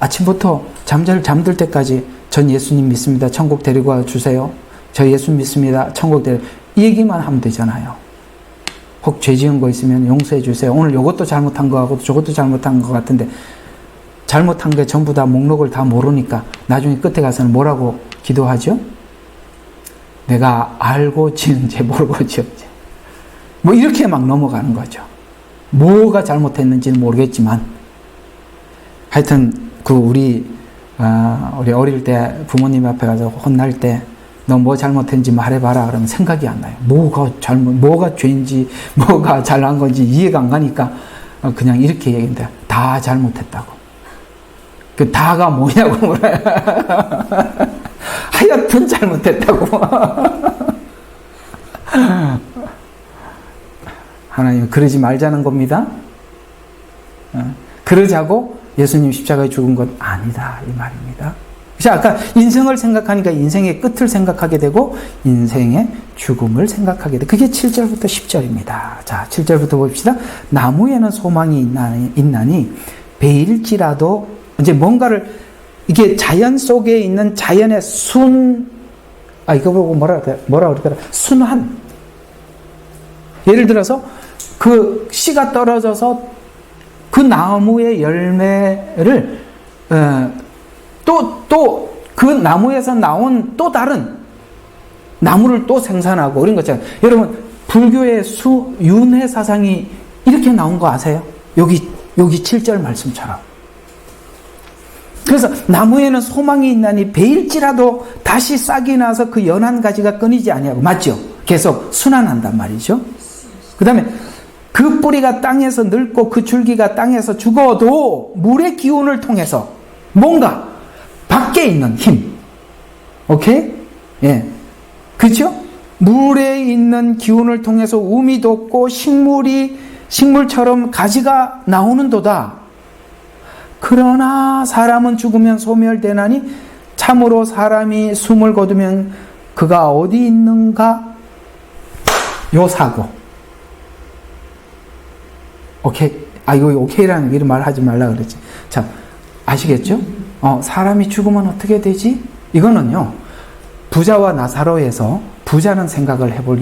아침부터 잠들 때까지 전 예수님 믿습니다. 천국 데리고 와 주세요. 저 예수 믿습니다. 천국 이 얘기만 하면 되잖아요. 혹 죄 지은 거 있으면 용서해 주세요. 오늘 이것도 잘못한 거 같고 저것도 잘못한 거 같은데, 잘못한 게 전부 다 목록을 다 모르니까 나중에 끝에 가서는 뭐라고 기도하죠? 내가 알고 지은 죄 모르고 지었지. 뭐 이렇게 막 넘어가는 거죠. 뭐가 잘못했는지는 모르겠지만 하여튼 우리 어릴 때 부모님 앞에 가서 혼날 때 너 뭐 잘못했는지 말해봐라 그러면 생각이 안 나요. 뭐가 죄인지 뭐가 잘한 건지 이해가 안 가니까 그냥 이렇게 얘기합니다. 다 잘못했다고. 그 다가 뭐냐고 물어요. 하여튼 잘못했다고. 하나님 그러지 말자는 겁니다. 그러자고 예수님 십자가에 죽은 건 아니다 이 말입니다. 그래서 아까 인생을 생각하니까 인생의 끝을 생각하게 되고 인생의 죽음을 생각하게 돼. 그게 7절부터 10절입니다. 자, 7절부터 봅시다. 나무에는 소망이 있나니 베일지라도 이제 뭔가를 이게 자연 속에 있는 자연의 이거 보고 뭐라 그러더라? 순환. 예를 들어서 그 씨가 떨어져서 그 나무의 열매를 또 그 나무에서 나온 또 다른 나무를 또 생산하고 이런 거잖아요. 여러분 불교의 윤회 사상이 이렇게 나온 거 아세요? 여기 7절 말씀처럼. 그래서 나무에는 소망이 있나니 베일지라도 다시 싹이 나서 그 연한 가지가 끊이지 아니하고, 맞죠? 계속 순환한단 말이죠. 그 다음에 그 뿌리가 땅에서 늙고 그 줄기가 땅에서 죽어도 물의 기운을 통해서 뭔가 밖에 있는 힘, 오케이? 예, 그렇죠? 물에 있는 기운을 통해서 움이 돋고 식물처럼 가지가 나오는도다. 그러나 사람은 죽으면 소멸되나니 참으로 사람이 숨을 거두면 그가 어디 있는가? 요 사고. 오케이. 이거 오케이라는 이런 말 하지 말라 그랬지. 자, 아시겠죠? 사람이 죽으면 어떻게 되지? 이거는요, 부자와 나사로에서 부자는 생각을 해볼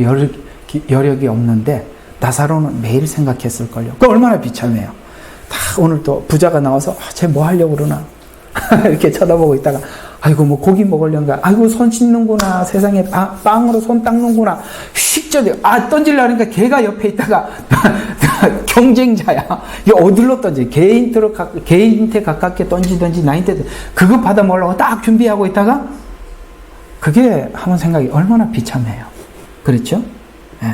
여력이 없는데 나사로는 매일 생각했을걸요. 그 얼마나 비참해요. 다 오늘 또 부자가 나와서 쟤 뭐 하려고 그러나 이렇게 쳐다보고 있다가 아이고 뭐 고기 먹으려는가, 아이고 손 씻는구나, 세상에 빵으로 손 닦는구나, 휙 던지려니까 걔가 옆에 있다가 경쟁자야. 이거 어디로 던지? 걔한테 가깝게 던지든지 나한테 그거 받아 먹으려고 딱 준비하고 있다가 그게 한번 생각이 얼마나 비참해요. 그렇죠? 예.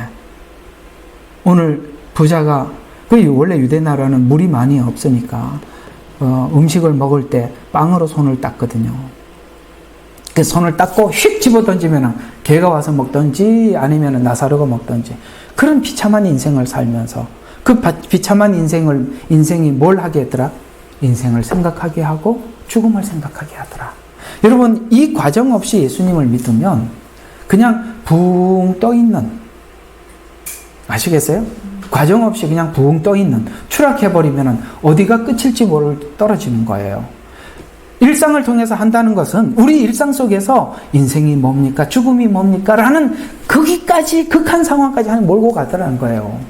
오늘 부자가 원래 유대 나라는 물이 많이 없으니까 음식을 먹을 때 빵으로 손을 닦거든요. 그 손을 닦고 휙 집어 던지면 개가 와서 먹든지 아니면 나사로가 먹든지 그런 비참한 인생을 살면서 그 비참한 인생이 뭘 하게 했더라? 인생을 생각하게 하고 죽음을 생각하게 하더라. 여러분, 이 과정 없이 예수님을 믿으면 그냥 붕 떠 있는, 아시겠어요? 과정 없이 그냥 붕 떠 있는, 추락해버리면 어디가 끝일지 모를 떨어지는 거예요. 일상을 통해서 한다는 것은 우리 일상 속에서 인생이 뭡니까? 죽음이 뭡니까? 라는 거기까지, 극한 상황까지 몰고 가더라는 거예요.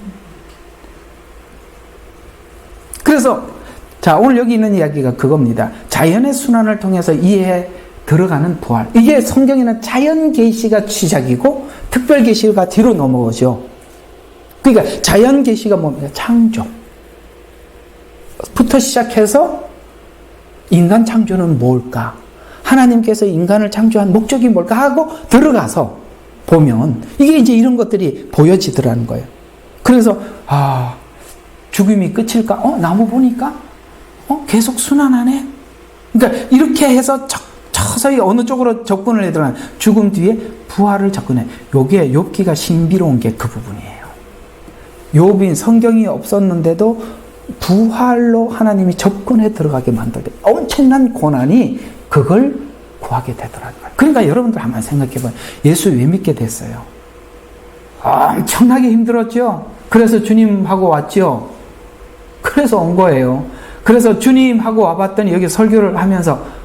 그래서 자, 오늘 여기 있는 이야기가 그겁니다. 자연의 순환을 통해서 이해해 들어가는 부활. 이게 성경에는 자연 계시가 시작이고 특별 계시가 뒤로 넘어오죠. 그러니까 자연 계시가 뭡니까? 창조. 부터 시작해서 인간 창조는 뭘까? 하나님께서 인간을 창조한 목적이 뭘까? 하고 들어가서 보면 이게 이제 이런 것들이 보여지더라는 거예요. 그래서 죽음이 끝일까? 나무 보니까 계속 순환하네. 그러니까 이렇게 해서 서서히 어느 쪽으로 접근을 해들어가는 죽음 뒤에 부활을 접근해. 요게 욥기가 신비로운 게 그 부분이에요. 욥인 성경이 없었는데도 부활로 하나님이 접근해 들어가게 만들대. 엄청난 고난이 그걸 구하게 되더라고요. 그러니까 여러분들 한번 생각해봐요. 예수 왜 믿게 됐어요? 엄청나게 힘들었죠. 그래서 주님하고 왔죠. 그래서 온 거예요. 그래서 주님하고 와봤더니 여기 설교를 하면서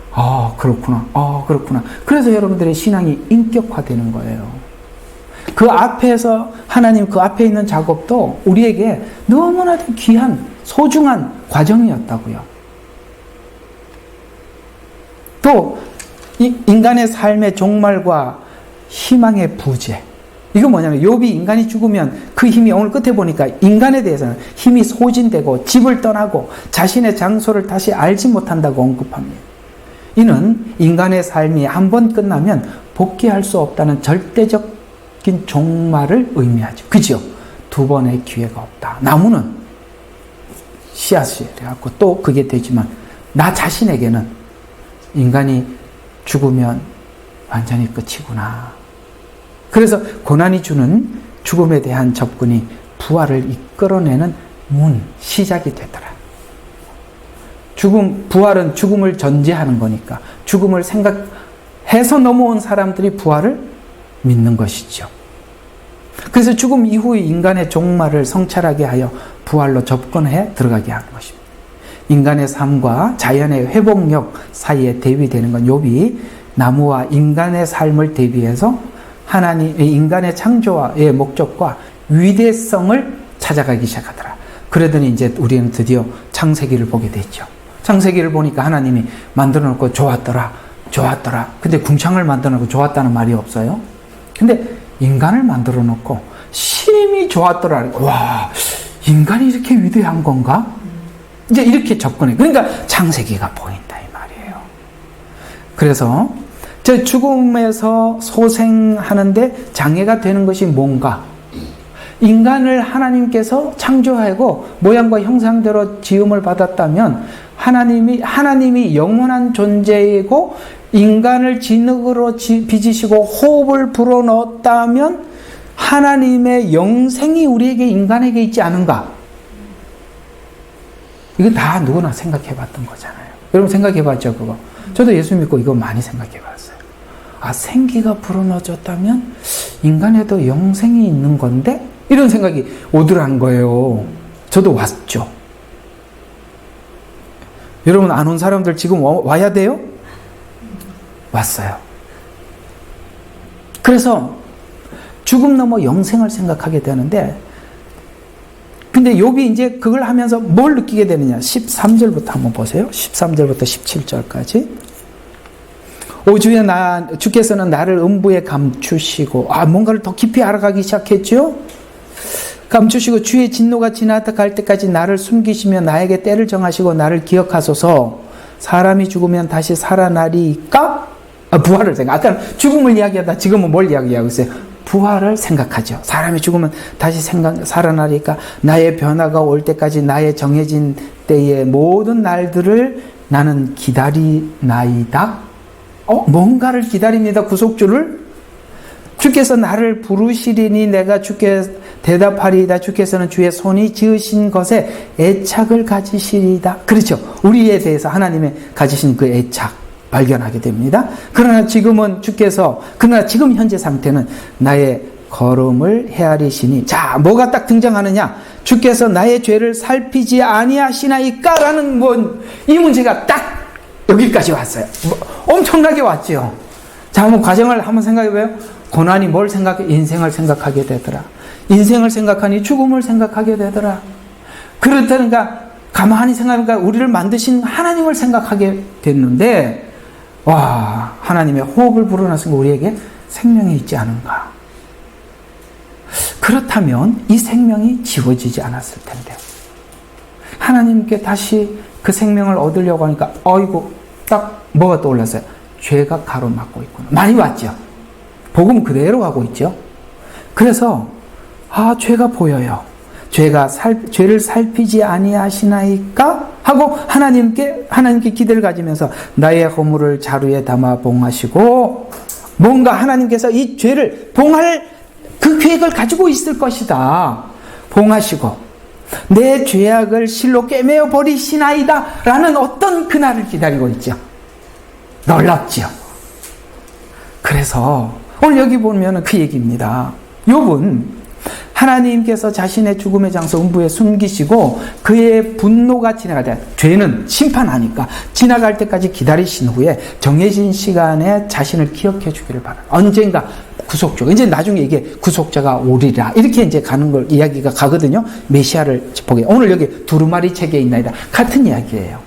그렇구나. 그렇구나. 그래서 여러분들의 신앙이 인격화되는 거예요. 그 앞에서 하나님 그 앞에 있는 작업도 우리에게 너무나도 귀한 소중한 과정이었다고요. 또 인간의 삶의 종말과 희망의 부재. 이거 뭐냐면 욥이 인간이 죽으면 그 힘이 오늘 끝에 보니까 인간에 대해서는 힘이 소진되고 집을 떠나고 자신의 장소를 다시 알지 못한다고 언급합니다. 이는 인간의 삶이 한 번 끝나면 복귀할 수 없다는 절대적인 종말을 의미하죠. 그죠? 두 번의 기회가 없다. 나무는 씨앗이 돼갖고 또 그게 되지만 나 자신에게는 인간이 죽으면 완전히 끝이구나. 그래서 고난이 주는 죽음에 대한 접근이 부활을 이끌어내는 시작이 되더라. 부활은 죽음을 전제하는 거니까 죽음을 생각해서 넘어온 사람들이 부활을 믿는 것이죠. 그래서 죽음 이후의 인간의 종말을 성찰하게 하여 부활로 접근해 들어가게 하는 것입니다. 인간의 삶과 자연의 회복력 사이에 대비되는 건 욥이 나무와 인간의 삶을 대비해서 하나님의 인간의 창조의 목적과 위대성을 찾아가기 시작하더라. 그러더니 이제 우리는 드디어 창세기를 보게 됐죠. 창세기를 보니까 하나님이 만들어 놓고 좋았더라. 근데 궁창을 만들어 놓고 좋았다는 말이 없어요. 근데 인간을 만들어 놓고 심히 좋았더라. 와, 인간이 이렇게 위대한 건가? 이제 이렇게 접근해. 그러니까 창세기가 보인다 이 말이에요. 그래서 저 죽음에서 소생하는데 장애가 되는 것이 뭔가? 인간을 하나님께서 창조하고 모양과 형상대로 지음을 받았다면 하나님이 영원한 존재이고 인간을 진흙으로 빚으시고 호흡을 불어넣었다면 하나님의 영생이 우리에게 인간에게 있지 않은가? 이거 다 누구나 생각해 봤던 거잖아요. 여러분 생각해 봤죠 그거? 저도 예수 믿고 이거 많이 생각해 봤어요. 생기가 불어넣어졌다면 인간에도 영생이 있는 건데? 이런 생각이 오더란 거예요. 저도 왔죠. 여러분 안 온 사람들 지금 와야 돼요? 왔어요. 그래서 죽음 넘어 영생을 생각하게 되는데, 근데 욥이 이제 그걸 하면서 뭘 느끼게 되느냐? 13절부터 한번 보세요. 13절부터 17절까지. 오 주여, 주께서는 나를 음부에 감추시고, 뭔가를 더 깊이 알아가기 시작했죠? 감추시고 주의 진노가 지나갈 때까지 나를 숨기시며 나에게 때를 정하시고 나를 기억하소서. 사람이 죽으면 다시 살아나리까? 부활을 생각. 아까 죽음을 이야기하다 지금은 뭘 이야기하고 있어요? 부활을 생각하죠. 사람이 죽으면 다시 살아나리까? 나의 변화가 올 때까지 나의 정해진 때의 모든 날들을 나는 기다리나이다. 뭔가를 기다립니다. 구속주를. 주께서 나를 부르시리니 내가 주께 대답하리이다. 주께서는 주의 손이 지으신 것에 애착을 가지시리이다. 그렇죠. 우리에 대해서 하나님의 가지신 그 애착 발견하게 됩니다. 그러나 지금 현재 상태는 나의 걸음을 헤아리시니, 자, 뭐가 딱 등장하느냐? 주께서 나의 죄를 살피지 아니하시나이까? 라는 이 문제가 딱 여기까지 왔어요. 엄청나게 왔죠. 자, 한번 과정을 한번 생각해봐요. 고난이 뭘 생각해? 인생을 생각하게 되더라. 인생을 생각하니 죽음을 생각하게 되더라. 그렇다니까 가만히 생각하니까 우리를 만드신 하나님을 생각하게 됐는데, 와, 하나님의 호흡을 불어넣으신 우리에게 생명이 있지 않은가? 그렇다면 이 생명이 지워지지 않았을 텐데, 하나님께 다시 그 생명을 얻으려고 하니까 딱 뭐가 떠올랐어요? 죄가 가로막고 있구나. 많이 왔죠. 복음 그대로 가고 있죠. 그래서 죄가 보여요. 죄를 살피지 아니하시나이까? 하고 하나님께 기대를 가지면서 나의 허물을 자루에 담아 봉하시고, 뭔가 하나님께서 이 죄를 봉할 그 계획을 가지고 있을 것이다. 봉하시고 내 죄악을 실로 꿰매어 버리시나이다 라는 어떤 그날을 기다리고 있죠. 놀랍죠. 그래서 오늘 여기 보면 그 얘기입니다. 욥은 하나님께서 자신의 죽음의 장소 음부에 숨기시고 그의 분노가 지나갈 때, 죄는 심판하니까 지나갈 때까지 기다리신 후에 정해진 시간에 자신을 기억해 주기를 바랍니다. 언젠가 구속주, 이제 나중에 이게 구속자가 오리라, 이렇게 이제 가는 걸 이야기가 가거든요. 메시아를 보게. 오늘 여기 두루마리 책에 있나이다. 같은 이야기예요.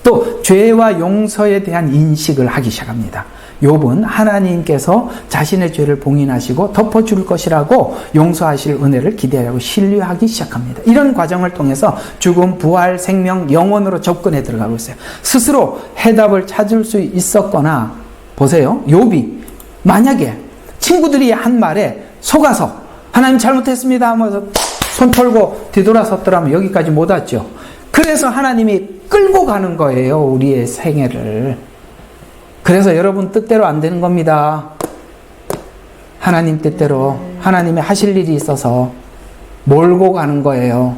또 죄와 용서에 대한 인식을 하기 시작합니다. 욥은 하나님께서 자신의 죄를 봉인하시고 덮어줄 것이라고 용서하실 은혜를 기대하고 신뢰하기 시작합니다. 이런 과정을 통해서 죽음, 부활, 생명, 영원으로 접근해 들어가고 있어요. 스스로 해답을 찾을 수 있었거나, 보세요. 욥이 만약에 친구들이 한 말에 속아서 하나님 잘못했습니다 하면서 손 털고 뒤돌아섰더라면 여기까지 못 왔죠. 그래서 하나님이 끌고 가는 거예요, 우리의 생애를. 그래서 여러분 뜻대로 안 되는 겁니다. 하나님 뜻대로, 하나님의 하실 일이 있어서 몰고 가는 거예요.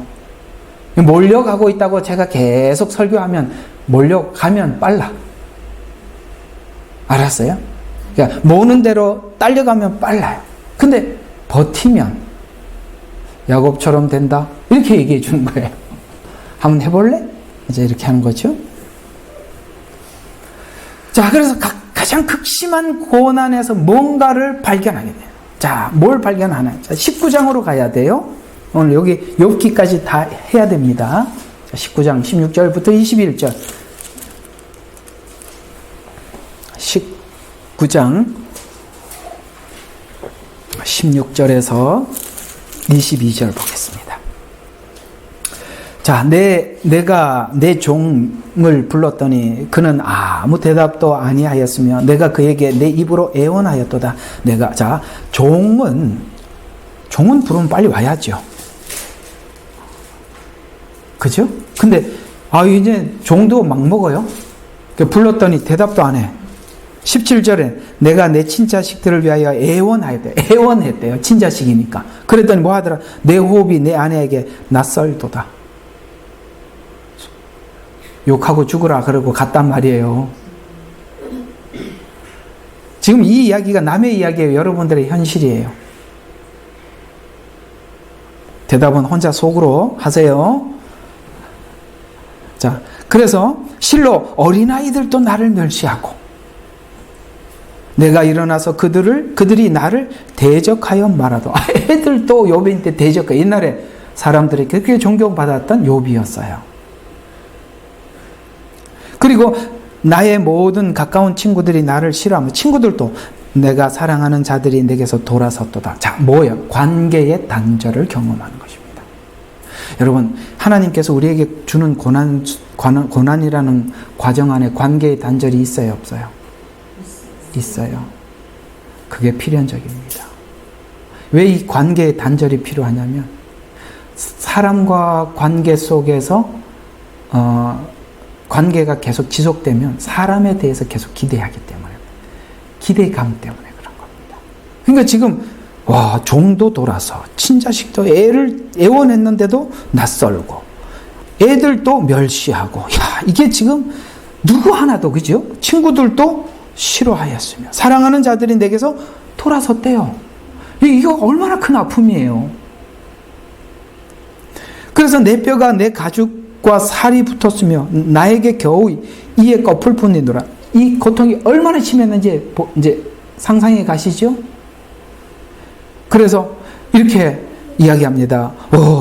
몰려가고 있다고 제가 계속 설교하면 몰려가면 빨라. 알았어요? 그러니까 모는 대로 딸려가면 빨라요. 근데 버티면 야곱처럼 된다, 이렇게 얘기해 주는 거예요. 한번 해볼래? 이제 이렇게 하는 거죠. 자, 그래서 가장 극심한 고난에서 뭔가를 발견하게 돼요. 자, 뭘 발견하나? 자, 19장으로 가야 돼요. 오늘 여기 욥기까지 다 해야 됩니다. 자, 19장 16절부터 21절. 19장 16절에서 22절 보겠습니다. 자, 내가 내 종을 불렀더니 그는 아무 대답도 아니하였으며 내가 그에게 내 입으로 애원하였도다. 종은 부르면 빨리 와야죠. 그죠? 근데 이제 종도 막 먹어요. 불렀더니 대답도 안 해. 17절에 내가 내 친자식들을 위하여 애원했대요. 친자식이니까. 그랬더니 뭐 하더라? 내 호흡이 내 아내에게 낯설도다. 욕하고 죽으라 그러고 갔단 말이에요. 지금 이 이야기가 남의 이야기예요. 여러분들의 현실이에요. 대답은 혼자 속으로 하세요. 자, 그래서 실로 어린아이들도 나를 멸시하고 내가 일어나서 그들이 나를 대적하여 말하도. 애들도 욥인데 대적해. 옛날에 사람들이 그렇게 존경받았던 욥이었어요. 그리고 나의 모든 가까운 친구들이 나를 싫어하면 친구들도 내가 사랑하는 자들이 내게서 돌아섰도다. 자, 뭐예요? 관계의 단절을 경험하는 것입니다. 여러분, 하나님께서 우리에게 주는 고난이라는 과정 안에 관계의 단절이 있어요, 없어요? 있어요. 그게 필연적입니다. 왜 이 관계의 단절이 필요하냐면 사람과 관계 속에서 관계가 계속 지속되면 사람에 대해서 계속 기대하기 때문에, 기대감 때문에 그런 겁니다. 그러니까 지금 종도 돌아서 친자식도 애를 애원했는데도 낯설고 애들도 멸시하고, 이게 지금 누구 하나도, 그죠? 친구들도 싫어하였으며 사랑하는 자들이 내게서 돌아섰대요. 이거 얼마나 큰 아픔이에요. 그래서 내 뼈가 내 가죽과 살이 붙었으며 나에게 겨우 이에 꺼풀 뿐이더라. 이 고통이 얼마나 심했는지 이제 상상해 가시죠? 그래서 이렇게 이야기합니다.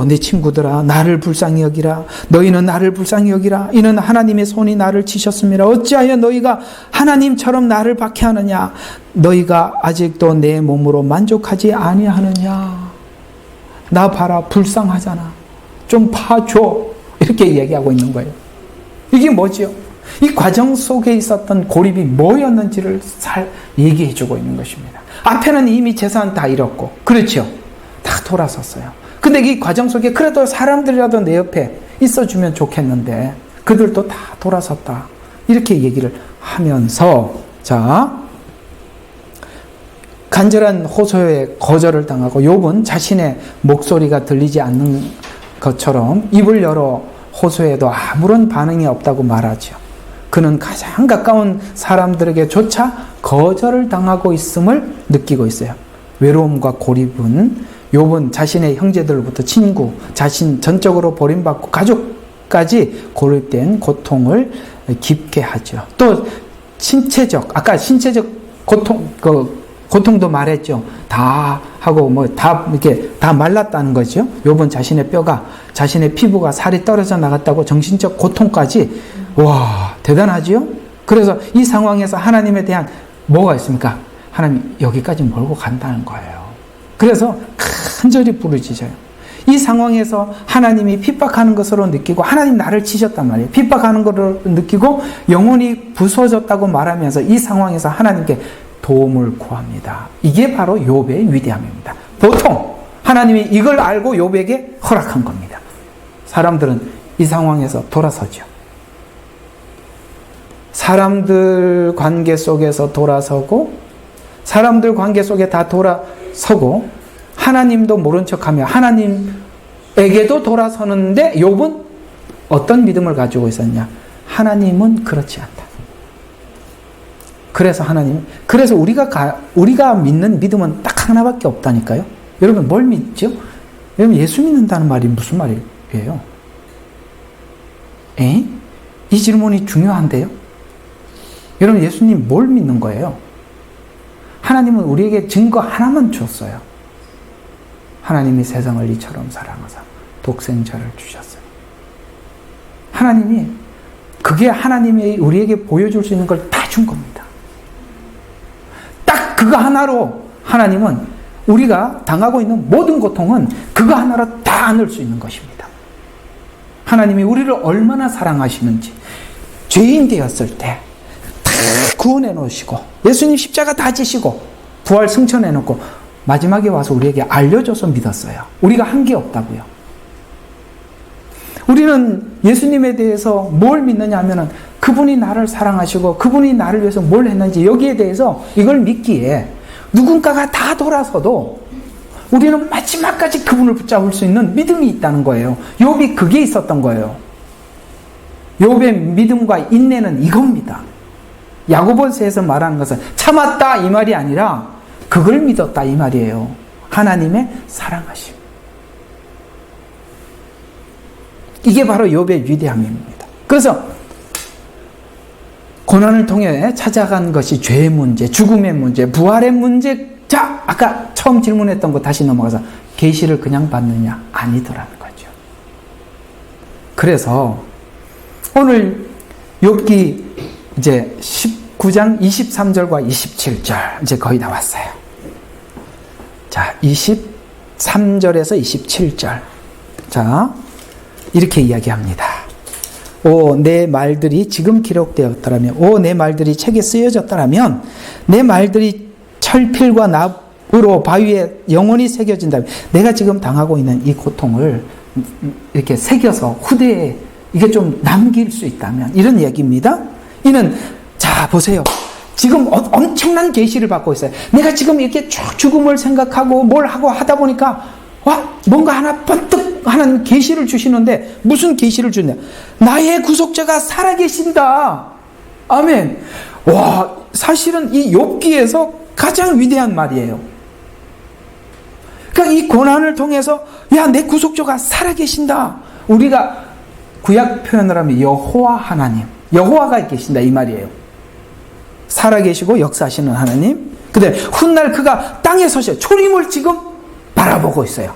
내 친구들아, 나를 불쌍히 여기라. 너희는 나를 불쌍히 여기라. 이는 하나님의 손이 나를 치셨습니다. 어찌하여 너희가 하나님처럼 나를 박해하느냐? 너희가 아직도 내 몸으로 만족하지 아니하느냐? 나 봐라, 불쌍하잖아. 좀 봐줘. 이렇게 이야기하고 있는 거예요. 이게 뭐지요? 이 과정 속에 있었던 고립이 뭐였는지를 잘 얘기해주고 있는 것입니다. 앞에는 이미 재산 다 잃었고, 그렇죠? 다 돌아섰어요. 근데 이 과정 속에 그래도 사람들이라도 내 옆에 있어주면 좋겠는데 그들도 다 돌아섰다. 이렇게 얘기를 하면서, 자, 간절한 호소에 거절을 당하고 욥은 자신의 목소리가 들리지 않는 것처럼 입을 열어 호소해도 아무런 반응이 없다고 말하죠. 그는 가장 가까운 사람들에게조차 거절을 당하고 있음을 느끼고 있어요. 외로움과 고립은 욥은 자신의 형제들로부터 친구, 자신 전적으로 버림받고 가족까지 고립된 고통을 깊게 하죠. 또 아까 신체적 고통도 말했죠. 다 하고 다 이렇게 다 말랐다는 거죠. 욥은 자신의 뼈가, 자신의 피부가 살이 떨어져 나갔다고 정신적 고통까지, 대단하지요? 그래서 이 상황에서 하나님에 대한 뭐가 있습니까? 하나님 여기까지 몰고 간다는 거예요. 그래서 간절히 부르짖어요. 이 상황에서 하나님이 핍박하는 것으로 느끼고, 하나님 나를 치셨단 말이에요. 핍박하는 것으로 느끼고 영혼이 부서졌다고 말하면서 이 상황에서 하나님께 도움을 구합니다. 이게 바로 욥의 위대함입니다. 보통 하나님이 이걸 알고 욥에게 허락한 겁니다. 사람들은 이 상황에서 돌아서죠. 사람들 관계 속에서 돌아서고, 사람들 관계 속에 다 돌아서고, 하나님도 모른 척하며 하나님에게도 돌아서는데 욥은 어떤 믿음을 가지고 있었냐? 하나님은 그렇지 않다. 그래서 우리가 믿는 믿음은 딱 하나밖에 없다니까요. 여러분 뭘 믿죠? 여러분 예수 믿는다는 말이 무슨 말이에요? 이 질문이 중요한데요. 여러분 예수님 뭘 믿는 거예요? 하나님은 우리에게 증거 하나만 줬어요. 하나님이 세상을 이처럼 사랑하사 독생자를 주셨어요. 그게 하나님이 우리에게 보여줄 수 있는 걸 다 준 겁니다. 딱 그거 하나로 하나님은 우리가 당하고 있는 모든 고통은 그거 하나로 다 안을 수 있는 것입니다. 하나님이 우리를 얼마나 사랑하시는지, 죄인 되었을 때 다 구원해 놓으시고, 예수님 십자가 다 지시고 부활 승천해 놓고 마지막에 와서 우리에게 알려줘서 믿었어요. 우리가 한 게 없다고요. 우리는 예수님에 대해서 뭘 믿느냐 하면은 그분이 나를 사랑하시고 그분이 나를 위해서 뭘 했는지, 여기에 대해서 이걸 믿기에 누군가가 다 돌아서도 우리는 마지막까지 그분을 붙잡을 수 있는 믿음이 있다는 거예요. 욥이 그게 있었던 거예요. 욥의 믿음과 인내는 이겁니다. 야고보서에서 말하는 것은 참았다 이 말이 아니라 그걸 믿었다 이 말이에요. 하나님의 사랑하심. 이게 바로 욥의 위대함입니다. 그래서 고난을 통해 찾아간 것이 죄의 문제, 죽음의 문제, 부활의 문제. 자, 아까 처음 질문했던 거 다시 넘어가서 계시를 그냥 받느냐? 아니더라는 거죠. 그래서 오늘 욥기 이제 19장 23절과 27절 이제 거의 다 왔어요. 자, 23절에서 27절. 자, 이렇게 이야기합니다. 오, 내 말들이 지금 기록되었더라면, 오, 내 말들이 책에 쓰여졌더라면, 내 말들이 철필과 납으로 바위에 영원히 새겨진다면, 내가 지금 당하고 있는 이 고통을 이렇게 새겨서 후대에 이게 좀 남길 수 있다면, 이런 얘기입니다. 이는, 자, 보세요. 지금 엄청난 계시를 받고 있어요. 내가 지금 이렇게 쭉 죽음을 생각하고 뭘 하고 하다 보니까, 와, 뭔가 하나 번뜩 하는 계시를 주시는데, 무슨 계시를 주냐? 나의 구속자가 살아계신다. 아멘. 와, 사실은 이 욥기에서 가장 위대한 말이에요. 그러니까 이 고난을 통해서, 야, 내 구속자가 살아계신다. 우리가 구약 표현을 하면 여호와 하나님, 여호와가 계신다 이 말이에요. 살아계시고 역사하시는 하나님. 그다음에 훗날 그가 땅에 서셔 초림을 지금 바라보고 있어요.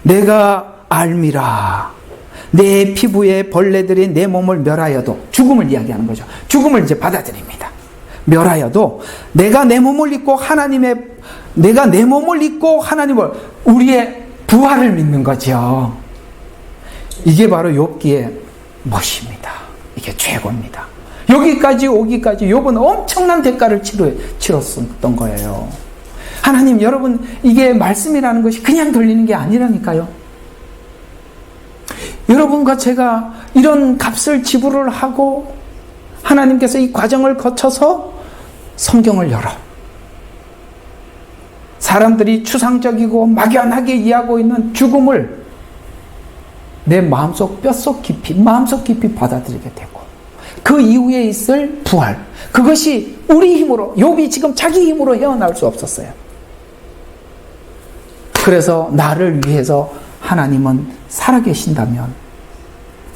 내가 알미라. 내 피부에 벌레들이 내 몸을 멸하여도, 죽음을 이야기하는 거죠. 죽음을 이제 받아들입니다. 멸하여도 내가 내 몸을 입고 내가 내 몸을 입고 하나님을, 우리의 부활을 믿는 거죠. 이게 바로 욥기의 멋입니다. 이게 최고입니다. 여기까지 오기까지 욥은 엄청난 대가를 치렀었던 거예요. 하나님, 여러분, 이게 말씀이라는 것이 그냥 들리는 게 아니라니까요. 여러분과 제가 이런 값을 지불을 하고 하나님께서 이 과정을 거쳐서 성경을 열어 사람들이 추상적이고 막연하게 이해하고 있는 죽음을 내 마음속 뼛속 깊이, 마음속 깊이 받아들이게 되고, 그 이후에 있을 부활, 그것이 우리 힘으로, 욥이 지금 자기 힘으로 헤어나올 수 없었어요. 그래서 나를 위해서 하나님은 살아계신다면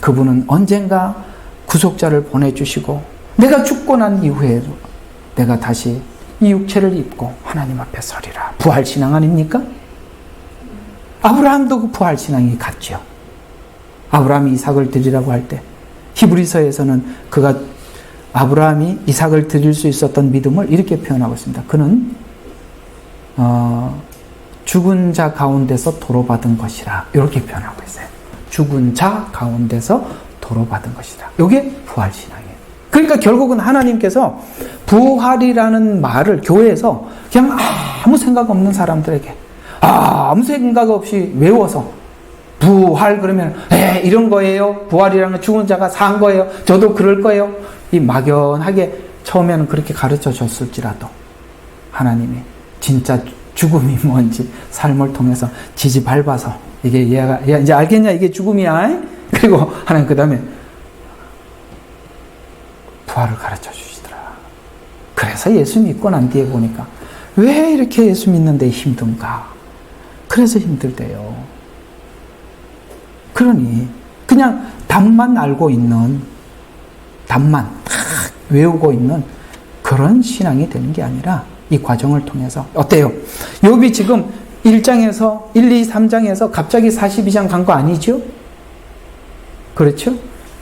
그분은 언젠가 구속자를 보내주시고, 내가 죽고 난 이후에도 내가 다시 이 육체를 입고 하나님 앞에 서리라. 부활신앙 아닙니까? 아브라함도 그 부활신앙이 같죠. 아브라함이 이삭을 드리라고 할 때 히브리서에서는 아브라함이 이삭을 드릴 수 있었던 믿음을 이렇게 표현하고 있습니다. 그는 죽은 자 가운데서 도로받은 것이라, 이렇게 표현하고 있어요. 죽은 자 가운데서 도로받은 것이다. 이게 부활신앙이에요. 그러니까 결국은 하나님께서 부활이라는 말을 교회에서 그냥 아무 생각 없는 사람들에게 아무 생각 없이 외워서, 부활 그러면 이런 거예요. 부활이라는 건 죽은 자가 산 거예요. 저도 그럴 거예요. 이 막연하게 처음에는 그렇게 가르쳐 줬을지라도 하나님이 진짜 죽음이 뭔지 삶을 통해서 지지 밟아서, 이게 얘가 이제 알겠냐, 이게 죽음이야. 그리고 하나님 그 다음에 부활을 가르쳐 주시더라. 그래서 예수 믿고 난 뒤에 보니까 왜 이렇게 예수 믿는데 힘든가? 그래서 힘들대요. 그러니 그냥 답만 알고 있는, 답만 딱 외우고 있는 그런 신앙이 되는 게 아니라 이 과정을 통해서, 어때요? 욥이 지금 1장에서 1, 2, 3장에서 갑자기 42장 간 거 아니죠? 그렇죠?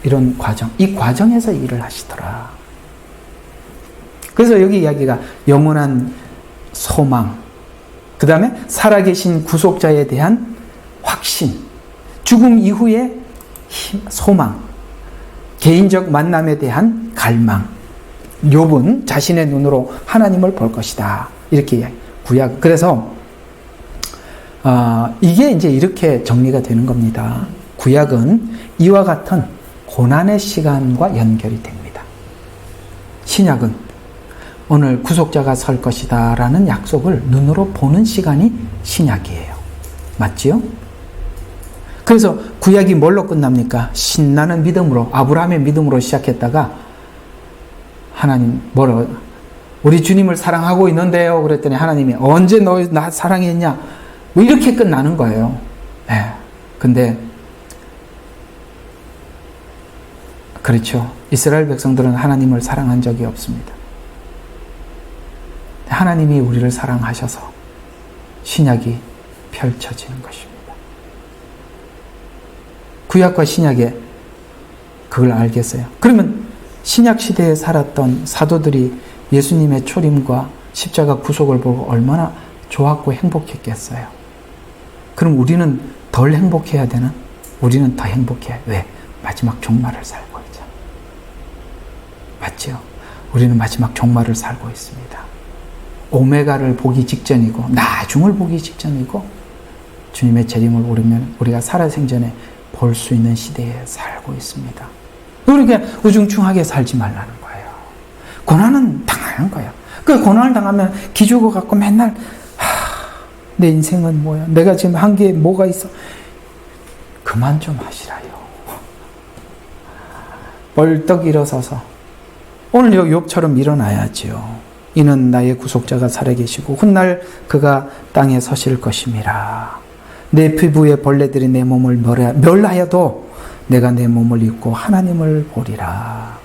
이런 과정, 이 과정에서 일을 하시더라. 그래서 여기 이야기가 영원한 소망, 그 다음에 살아계신 구속자에 대한 확신, 죽음 이후의 소망, 개인적 만남에 대한 갈망, 욥은 자신의 눈으로 하나님을 볼 것이다. 이렇게 구약. 그래서 이게 이제 이렇게 정리가 되는 겁니다. 구약은 이와 같은 고난의 시간과 연결이 됩니다. 신약은 오늘 구속자가 설 것이다 라는 약속을 눈으로 보는 시간이 신약이에요. 맞지요? 그래서 구약이 뭘로 끝납니까? 신나는 믿음으로, 아브라함의 믿음으로 시작했다가 하나님 우리 주님을 사랑하고 있는데요. 그랬더니 하나님이 언제 나 사랑했냐? 뭐 이렇게 끝나는 거예요. 네. 근데 그렇죠. 이스라엘 백성들은 하나님을 사랑한 적이 없습니다. 하나님이 우리를 사랑하셔서 신약이 펼쳐지는 것입니다. 구약과 신약에 그걸 알겠어요. 그러면 신약 시대에 살았던 사도들이 예수님의 초림과 십자가 구속을 보고 얼마나 좋았고 행복했겠어요. 그럼 우리는 덜 행복해야 되나? 우리는 더 행복해야 해. 왜? 마지막 종말을 살고 있잖아. 맞죠? 우리는 마지막 종말을 살고 있습니다. 오메가를 보기 직전이고 나중을 보기 직전이고 주님의 재림을 오르면 우리가 살아생전에 볼 수 있는 시대에 살고 있습니다. 그러니까 우중충하게 살지 말라는 거예요. 고난은 당하는 거예요. 그 고난을 당하면 기죽어 갖고 맨날 내 인생은 뭐야? 내가 지금 한 게 뭐가 있어? 그만 좀 하시라요. 벌떡 일어서서 오늘 욥처럼 일어나야지요. 이는 나의 구속자가 살아계시고 훗날 그가 땅에 서실 것임이라. 내 피부에 벌레들이 내 몸을 멸하여도 내가 내 몸을 입고 하나님을 보리라.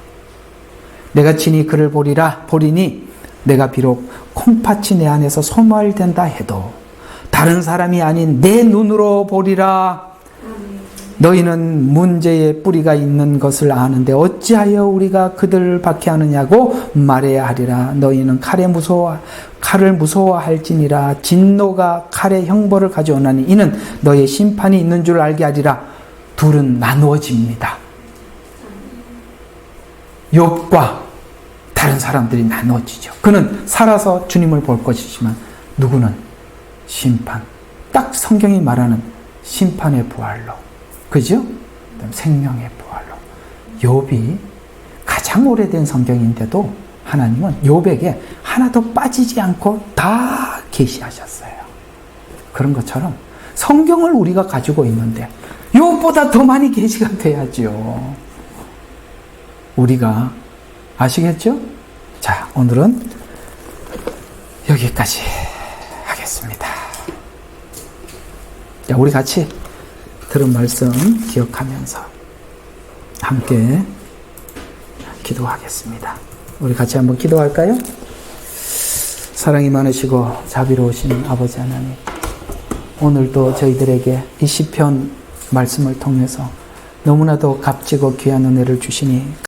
내가 친히 그를 보리니 내가 비록 콩팥이 내 안에서 소멸된다 해도 다른 사람이 아닌 내 눈으로 보리라. 너희는 문제의 뿌리가 있는 것을 아는데 어찌하여 우리가 그들을 박해하느냐고 말해야 하리라. 너희는 칼을 무서워할지니라. 진노가 칼의 형벌을 가져오나니 이는 너의 심판이 있는 줄 알게 하리라. 둘은 나누어집니다. 욥과 다른 사람들이 나누어지죠. 그는 살아서 주님을 볼 것이지만 누구는 심판. 딱 성경이 말하는 심판의 부활로. 그죠? 생명의 부활로. 욥이 가장 오래된 성경인데도 하나님은 욥에게 하나도 빠지지 않고 다 계시하셨어요. 그런 것처럼 성경을 우리가 가지고 있는데 욥보다 더 많이 계시가 돼야죠. 우리가 아시겠죠? 자, 오늘은 여기까지 하겠습니다. 자, 우리 같이 들은 말씀 기억하면서 함께 기도하겠습니다. 우리 같이 한번 기도할까요? 사랑이 많으시고 자비로우신 아버지 하나님, 오늘도 저희들에게 이 시편 말씀을 통해서 너무나도 값지고 귀한 은혜를 주시니